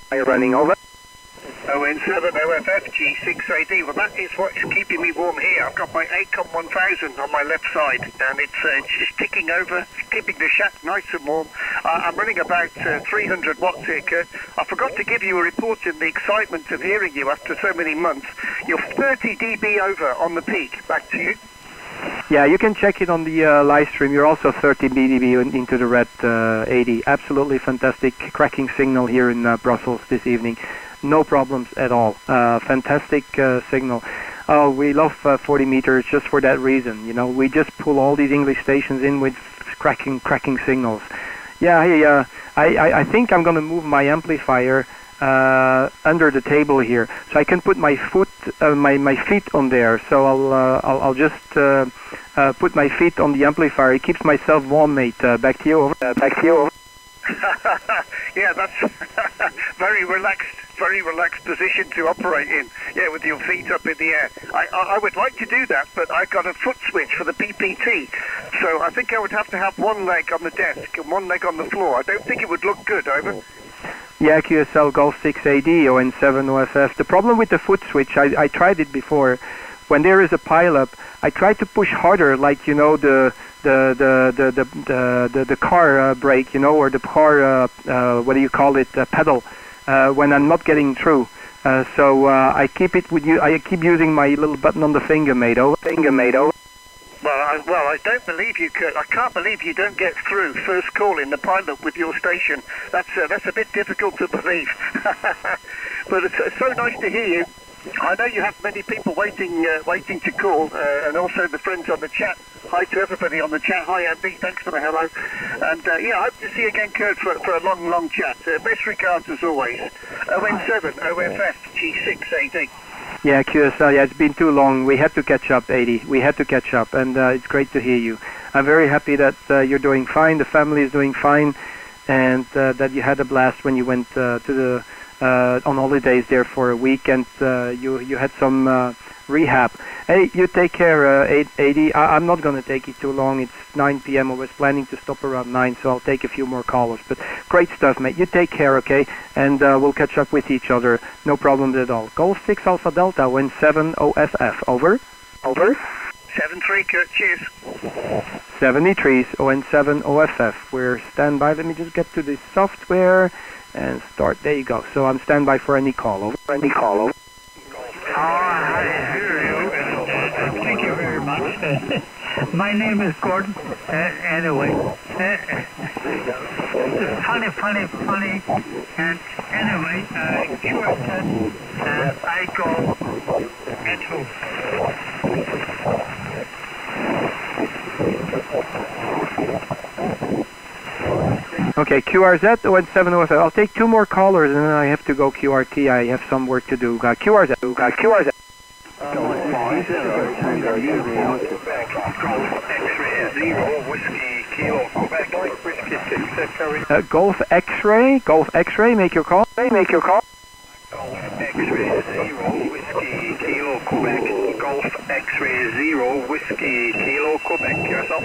ON7 OFF G6AD. Well, that is what's keeping me warm here. I've got my ACOM 1000 on my left side, and it's just ticking over, keeping the shack nice and warm. I'm running about 300 watts here, Kurt. I forgot to give you a report in the excitement of hearing you after so many months. You're 30 dB over on the peak. Back to you. Yeah, you can check it on the live stream. You're also 30 dB into the red 80. Absolutely fantastic cracking signal here in Brussels this evening. No problems at all. Fantastic signal. Oh, we love 40 meters just for that reason. You know, we just pull all these English stations in with cracking signals. Yeah, hey, I think I'm gonna move my amplifier under the table here, so I can put my my feet on there. So I'll just put my feet on the amplifier. It keeps myself warm, mate. Back to you. Over. Back to you. Over. Yeah, that's very relaxed position to operate in. Yeah, with your feet up in the air. I would like to do that, but I got a foot switch for the PPT, so I think I would have to have one leg on the desk and one leg on the floor. I don't think it would look good, over. Yeah, QSL Golf 6AD ON7 OFF. The problem with the foot switch, I tried it before. When there is a pileup, I try to push harder, like the car brake, or the car what do you call it, pedal, when I'm not getting through. So I keep it with you. I keep using my little button on the finger, mate. Well, I don't believe you, Kurt. I can't believe you don't get through first call in the pilot with your station. That's a bit difficult to believe. But it's so nice to hear you. I know you have many people waiting to call, and also the friends on the chat. Hi to everybody on the chat. Hi, Andy. Thanks for the hello. And I hope to see you again, Kurt, for a long chat. Best regards as always. ON7 OFF G6AD. Yeah, QSL. Yeah, it's been too long. We had to catch up, 80. We had to catch up, and it's great to hear you. I'm very happy that you're doing fine. The family is doing fine, and that you had a blast when you went to the on holidays there for a week, and you had some rehab. Hey, you take care, 80. I'm not going to take it too long. It's 9 p.m. I was planning to stop around 9, so I'll take a few more callers. But great stuff, mate. You take care, okay? And we'll catch up with each other. No problems at all. Golf 6 Alpha Delta, ON7 OFF. Over. Over. 7-3, Kurt. Cheers. 73s, ON7 OFF. We're standby. Let me just get to the software and start. There you go. So I'm standby for any call. Over. Any call. Over. Thank you very much. My name is Gordon. Anyway, funny. And anyway, sure that I go at home. Okay, QRZ, ON7 OFF. I'll take two more callers and then I have to go QRT. I have some work to do. QRZ. QRZ. Golf X-ray. Golf X-ray. Make your call. Make your call. Golf X-ray 0 Whiskey Kilo Quebec. Golf X-ray 0 Whiskey Kilo Quebec. Yourself.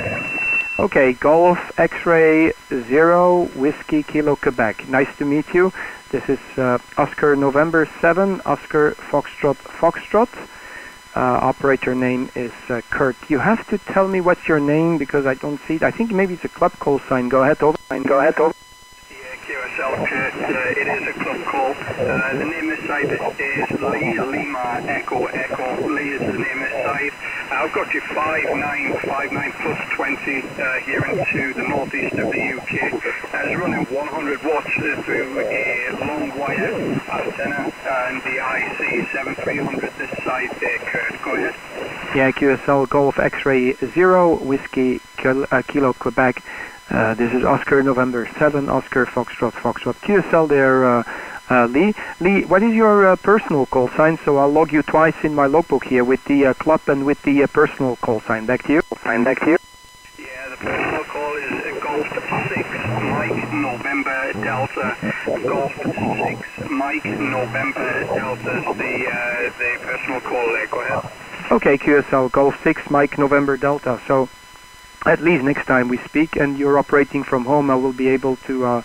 Okay, Golf X-ray 0 Whiskey Kilo Quebec. Nice to meet you. This is Oscar November 7 Oscar Foxtrot. Operator name is Kurt. You have to tell me what's your name because I don't see it. I think maybe it's a club call sign. Go ahead, over. Go ahead, over. QSL, Kurt, it is a club call. The name of the site is Lee, Lima, Echo, Echo. Lee is the name of the site. I've got you 5959 plus 20 here into the northeast of the UK. It's running 100 watts through a long wire antenna and the IC 7300 this side there, Kurt. Go ahead. Yeah, QSL Golf X-ray 0 Whiskey Kilo Quebec. This is Oscar November 7 Oscar Foxtrot. QSL there, Lee. Lee, what is your personal call sign? So I'll log you twice in my logbook here with the club and with the personal call sign. Back to you. Back to you. Yeah, the personal call is Golf 6 Mike November Delta. Golf 6 Mike November Delta is the personal call there. Go ahead. Okay, QSL Golf 6 Mike November Delta. So at least next time we speak and you're operating from home, I will be able to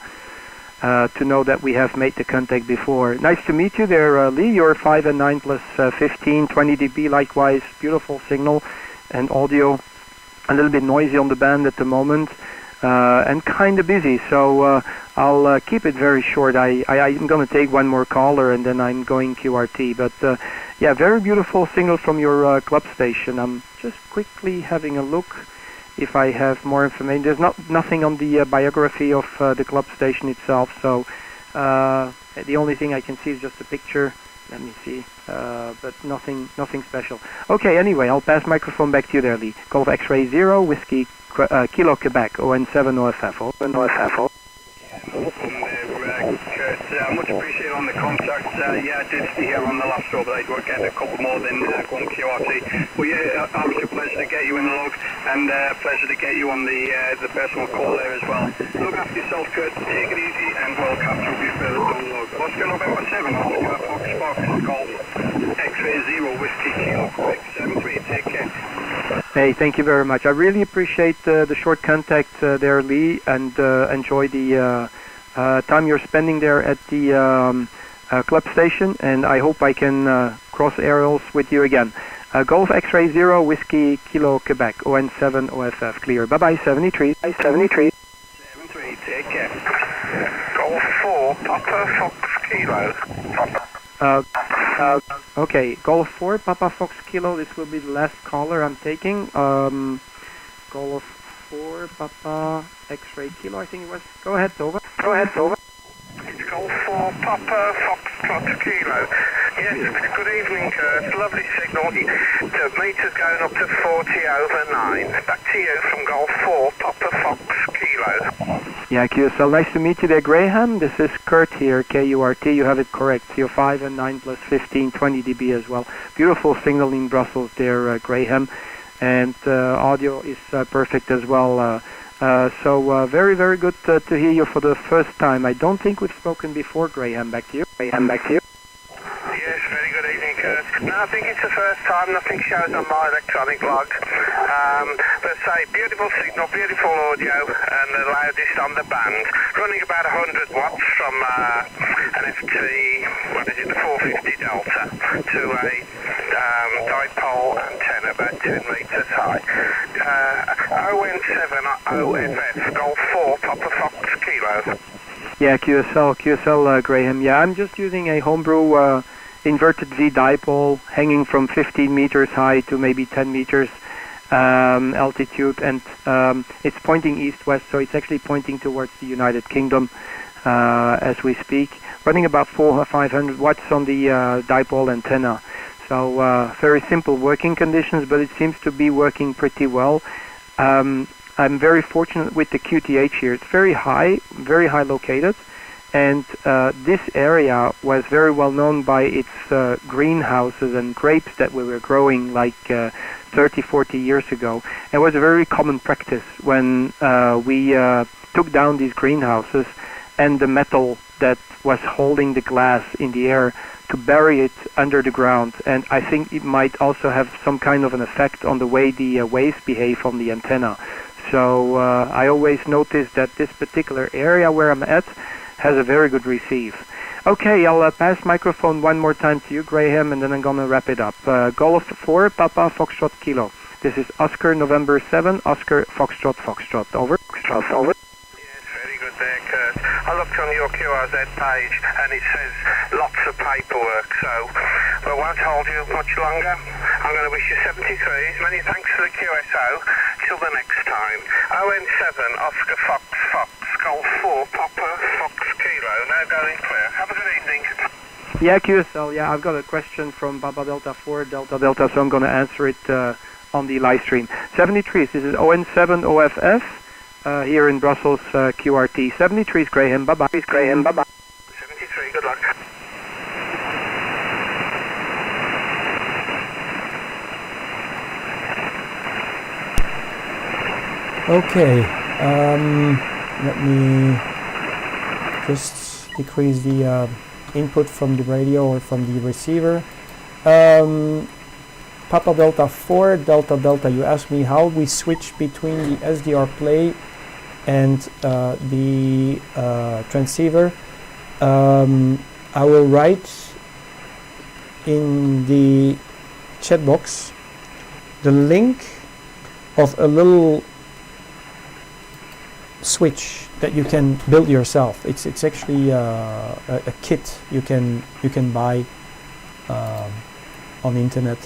to know that we have made the contact before. Nice to meet you there, Lee. You're 5 and 9 plus 15, 20 dB likewise. Beautiful signal and audio. A little bit noisy on the band at the moment. And kind of busy, so I'll keep it very short. I'm going to take one more caller and then I'm going QRT. But yeah, very beautiful signal from your club station. I'm just quickly having a look if I have more information. There's nothing on the biography of the club station itself, so the only thing I can see is just a picture. Let me see, but nothing special. Okay, anyway, I'll pass microphone back to you there, Lee. Golf X-Ray 0, Whiskey Kilo Quebec, ON7 OFF. OFF. Kurt, much appreciated on the contact. Yeah, I did hear on the last show, but I would get a couple more than going QRT. But yeah, obviously a pleasure to get you in the log, and pleasure to get you on the personal call there as well. Look after yourself, Kurt. Take it easy, and we'll catch up with you further down the log. Oscar November 7, Oscar Fox Golf X-Ray 0, Whiskey Kilo Quebec 73. Take care. Hey, thank you very much. I really appreciate the short contact there, Lee, and enjoy the time you're spending there at the club station, and I hope I can cross aerials with you again. Golf X-Ray 0, Whiskey Kilo Quebec, ON7 OFF, clear. Bye-bye, 73. 73. 73, take care. Golf 4, Papa Fox Kilo. Okay, Golf 4, Papa Fox Kilo, this will be the last caller I'm taking. Golf 4, Papa X-Ray Kilo, I think it was. Go ahead, Tova. It's Golf 4, Papa Foxtrot Kilo. Yes, good evening, Kurt. Lovely signal. The meter's going up to 40 over 9. Back to you from Golf 4, Papa Fox Kilo. Yeah, QSL, nice to meet you there, Graham. This is Kurt here, KURT. You have it correct. You're 5 and 9 plus 15, 20 dB as well. Beautiful signal in Brussels there, Graham. And audio is perfect as well. So very, very good to hear you for the first time. I don't think we've spoken before, Graham. Back to you. Graham, back to you. Yes, very good evening, Kurt. No, I think it's the first time. Nothing shows on my electronic log. But say, beautiful signal, beautiful audio, and the loudest on the band. Running about 100 watts from an FT, the 450 Delta, to a dipole antenna about 10 meters high. ON7 OFF, Golf 4, Papa Fox Kilo. Yeah, QSL, Graham. Yeah, I'm just using a homebrew inverted V dipole hanging from 15 meters high to maybe 10 meters altitude, and it's pointing east-west, so it's actually pointing towards the United Kingdom as we speak. Running about 400 or 500 watts on the dipole antenna. So very simple working conditions, but it seems to be working pretty well. I'm very fortunate with the QTH here. It's very high located, and this area was very well known by its greenhouses and grapes that we were growing like 30, 40 years ago. It was a very common practice when we took down these greenhouses and the metal that was holding the glass in the air to bury it under the ground. And I think it might also have some kind of an effect on the way the waves behave on the antenna. So I always notice that this particular area where I'm at has a very good receive. Okay, I'll pass microphone one more time to you, Graham, and then I'm going to wrap it up. Golf 4, Papa Foxtrot Kilo. This is Oscar November 7, Oscar Foxtrot. Over. Over. Yes, very good there, Kurt. I looked on your QRZ page and it says lots of paperwork, so I won't hold you much longer. I'm going to wish you 73s. Many thanks for the QSO. Till the next time. ON7, Oscar Fox, Golf 4, Papa Fox Kilo. Now going clear. Have a good evening. Yeah, QSL. Yeah, I've got a question from Baba Delta 4, Delta, so I'm going to answer it on the live stream. 73s. This is ON7 OFF here in Brussels, QRT. 73s, Graham. Bye-bye. 73, good luck. Okay, let me just decrease the input from the radio or from the receiver. Papa Delta 4, Delta, you asked me how we switch between the SDR play and the transceiver. I will write in the chat box the link of a little switch that you can build yourself. It's actually a kit you can buy on the internet,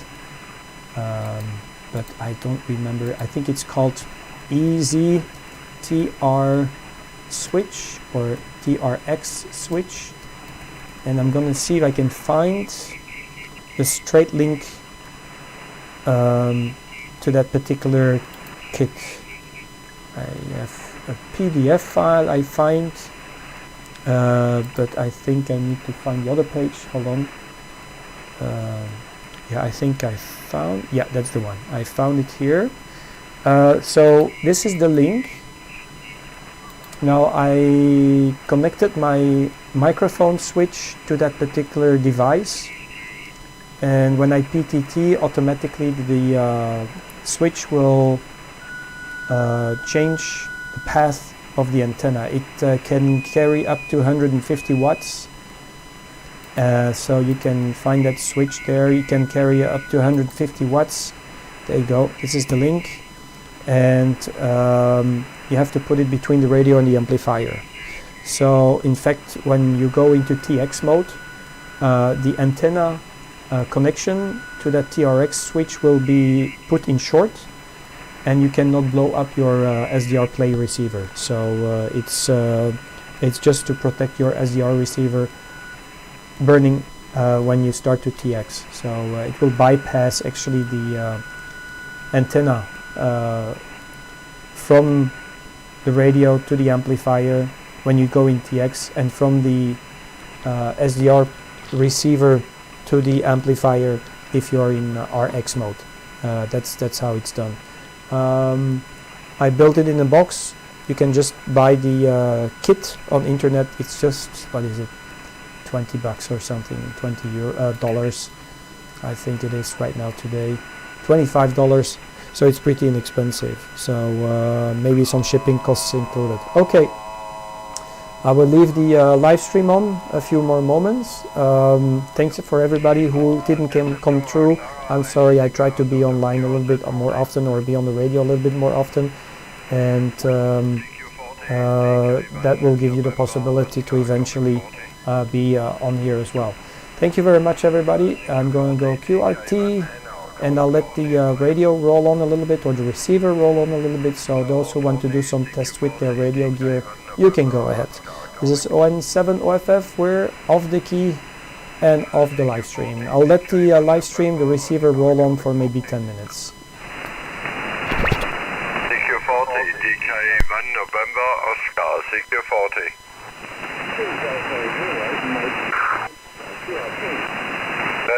but I don't remember. I think it's called EZTR switch or TRX switch, and I'm gonna see if I can find the straight link to that particular kit. I have a PDF file I find, but I think I need to find the other page. Hold on. Yeah, I think I found, yeah, that's the one. I found it here. So this is the link. Now I connected my microphone switch to that particular device, and when I PTT, automatically the switch will change the path of the antenna. It can carry up to 150 watts. So you can find that switch there. You can carry up to 150 watts. There you go. This is the link. And you have to put it between the radio and the amplifier. So in fact, when you go into TX mode, the antenna connection to that TRX switch will be put in short, and you cannot blow up your SDR play receiver. So it's just to protect your SDR receiver burning when you start to TX. So it will bypass actually the antenna from the radio to the amplifier when you go in TX, and from the SDR receiver to the amplifier if you're in RX mode. That's how it's done. I built it in a box. You can just buy the kit on internet. It's just, what is it, $20 or something, $20 I think it is right now today, $25. So it's pretty inexpensive. So maybe some shipping costs included. Okay, I will leave the live stream on a few more moments. Thanks for everybody who didn't come through. I'm sorry, I tried to be online a little bit more often, or be on the radio a little bit more often, and that will give you the possibility to eventually be on here as well. Thank you very much, everybody. I'm going to go QRT, and I'll let the radio roll on a little bit, or the receiver roll on a little bit, so those who want to do some tests with their radio gear, you can go ahead. This is ON7 OFF. We're off the key and off the live stream. I'll let the live stream, the receiver, roll on for maybe 10 minutes. CQ40, DK1 November, Oscar, CQ40.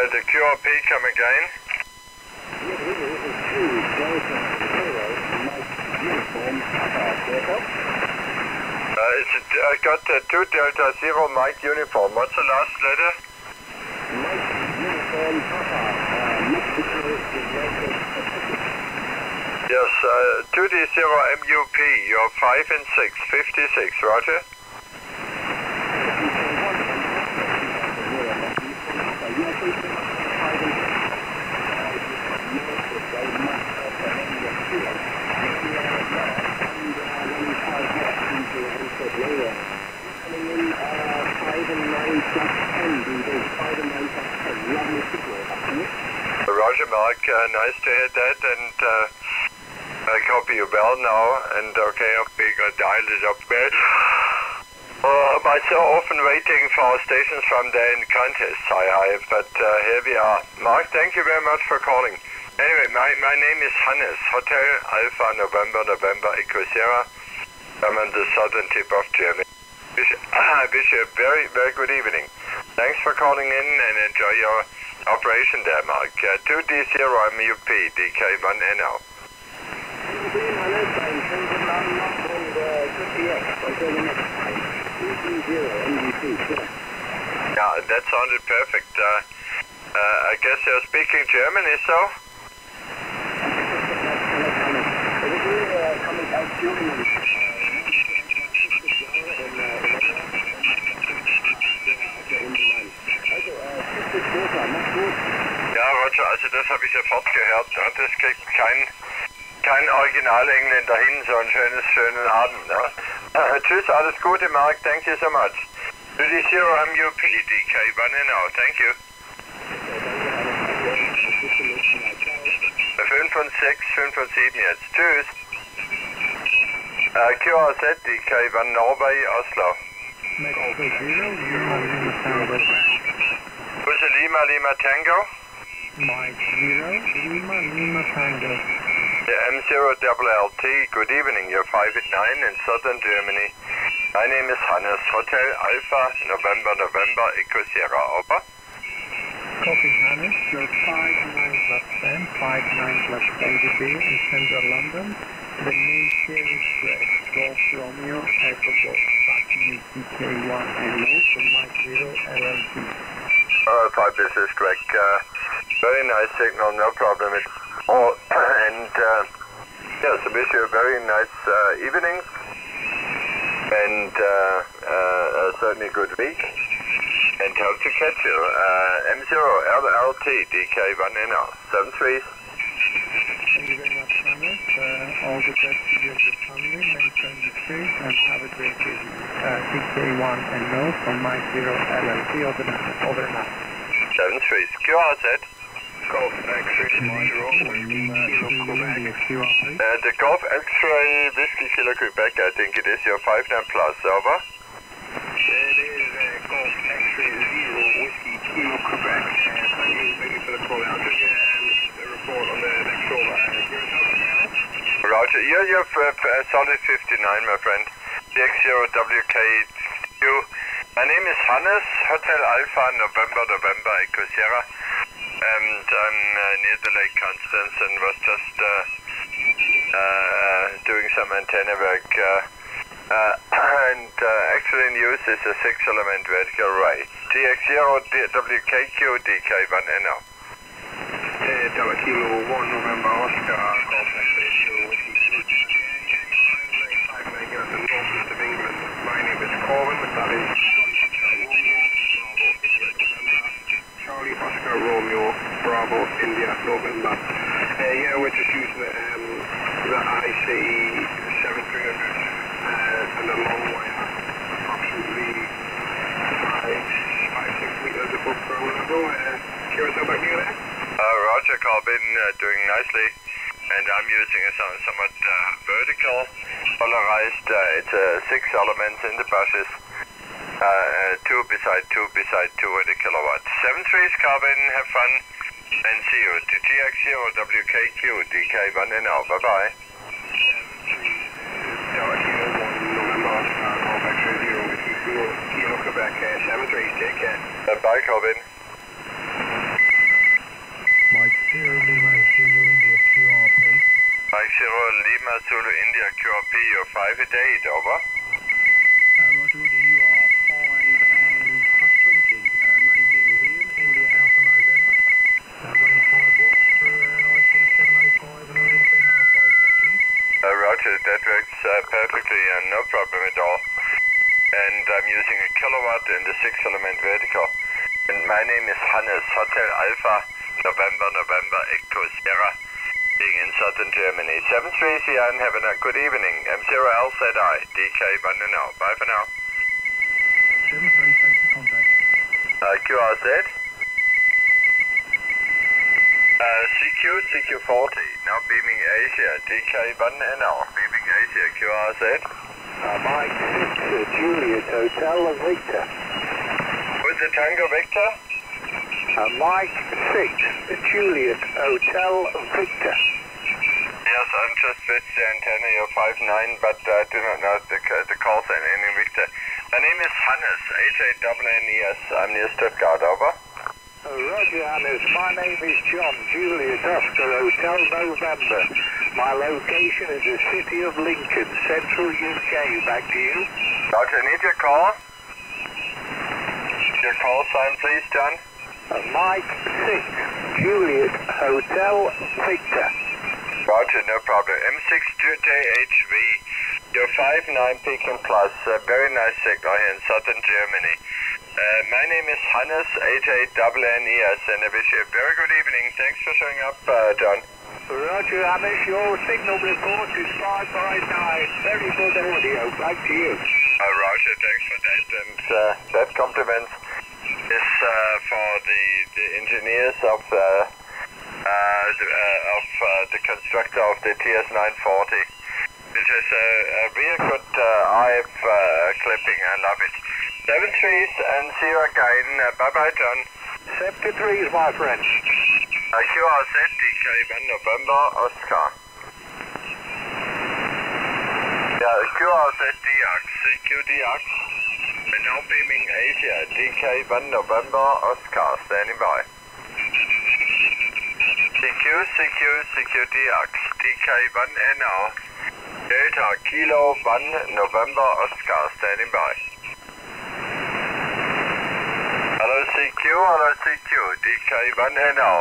The QRP come again. I got 2 Delta Zero Mike uniform. What's the last letter? Mike uniform Papa. Yes, 2D0 MUP. You're 5 and 6, 56. Roger. Roger, Mark. Nice to hear that, and I copy you well now. And okay, I'm going to dial it up well. I'm so often waiting for stations from there in contests but here we are. Mark, thank you very much for calling. Anyway, my name is Hannes, Hotel Alpha November Echo Sierra. I'm on the southern tip of Germany. I wish you a very, very good evening. Thanks for calling in, and enjoy your operation there, Mark. 2D0 MUP, DK1NO. Yeah, that sounded perfect. I guess you're speaking German, is so? kriegt kein Original-Engländer hin, so einen schönen Abend. Ne? Tschüss, alles Gute, Mark. Thank you so much. 30 MUP, DK1 and out. Thank you. 5 und 6, 5 und 7 jetzt. Tschüss. QRZ, DK1 Norway, Oslo. Busse Lima Tango. Mike 0, Lima Tango. M0LLT, good evening. You're 5 at 9 in southern Germany. My name is Hannes, Hotel Alpha, November, Echo Sierra, over. Copy Hannes, you're 59 plus 10, 59 plus 80B in central London. The new series Greg, Golf Romeo, Echo Golf, back to you DK1 and no from Mike 0 LLT. 5, this is Greg. Very nice signal, no problem at all. And yes, I wish you a very nice evening and certainly good week. And hope to catch you. M0LLT DK1NO 73. Thank you very much, Hannes. All the best to you and your family. Maintain the safe and have a great evening. DK1 and no from Mike 0 LLT over and out. 73. QRZ. Golf X-ray 0, the Golf X-ray Whiskey Kilo Quebec, I think it is your 59 plus, over. It is Golf X-ray 0, Whiskey Kilo Quebec. Thank you for the call out. Just a report on the next call. Roger, you're solid 59, my friend. DX0WKQ. My name is Hannes, Hotel Alpha, November, Echo Sierra. And I'm near the Lake Constance and was just doing some antenna work. And actually in use is a 6-element vertical array. DX0WKQ DK1NO. Delta Kilo 1 November Oscar, Golf X-ray 0, Whiskey Kilo Quebec, 5 megahertz in northeast of England. My name is Corwin, that is Charlie Oscar Romeo Bravo India November. Yeah, we're just using the ICE 7300 and a long wire, approximately 5-6 meters above ground level. Here's how about you there? Roger, Corbin, doing nicely. And I'm using a somewhat vertical polarized. It's 6 elements in the buses. 2 beside 2 at a kilowatt. 7-3 Carbon, have fun, and see you. To GX0WKQ, DK1NO, bye-bye. Kilo Quebec, 7-3, take care. Bye, Corbin. Mike 0 Lima Zulu India QRP. Mike 0 Lima Zulu India QRP, you're 5 at 8, over. Roger, you are 5 and plus 20. Main here is Ian, India Alpha November. Running 5 watts for an IC 705 and a link in halfway, thank you. Roger, that works perfectly and no problem at all. And I'm using a kilowatt in the 6-element vertical. And my name is Hannes, Hotel Alpha, November, Echo Sierra, being in southern Germany. 7-3 and have a good evening. M0LZI, DK1NO. Bye for now. 7-3, thanks for contact. QRZ. CQ40, now beaming Asia, DK1NO, beaming Asia, QRZ. Mike 6, Juliet Hotel Victor. Who's the Tango Victor? Mike 6, Juliet Hotel Victor. Yes, I'm just with the antenna, you're 5'9", but I do not know the call sign ending Victor. My name is Hannes, H-A-N-N-E-S, I'm near Stuttgart, over. Roger, Hannes. My name is John, Juliet Oscar Hotel November. My location is the city of Lincoln, central UK. Back to you. Roger, need your call? Your call sign, please, John. Mike 6, Juliet Hotel Victor. Roger, no problem. M6JHV, you're 5'9" Peking Plus, very nice signal here in southern Germany. My name is Hannes, H-A-N-N-E-S, and I wish you a very good evening. Thanks for showing up, John. Roger, Hamish, your signal report is 559. Very good audio. Back to you. Roger, thanks for that. And that compliments is for the engineers of the constructor of the TS940. This is a real good IF clipping. I love it. 7 trees and see you again. Bye-bye, John. 73s, my friend. QRZ, DK, November, Oscar. Yeah, QRZ, DX, CQDX. We're now beaming Asia, DK, November, Oscar, standing by. CQDX, DK, NO. Delta, Kilo, 1, November, Oscar, standing by. Hello CQ, DK, NO.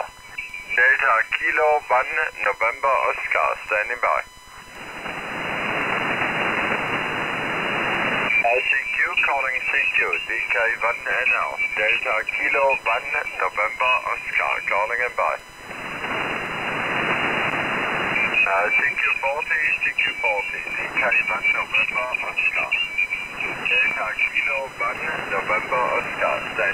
Delta, Kilo, 1, November, Oscar, standing by. CQ, calling CQ, DK, NO. Delta, Kilo, 1, November, Oscar, calling and by. CQ40, DK, November, Oscar. Delta, Kilo, 1, November, Oscar, standing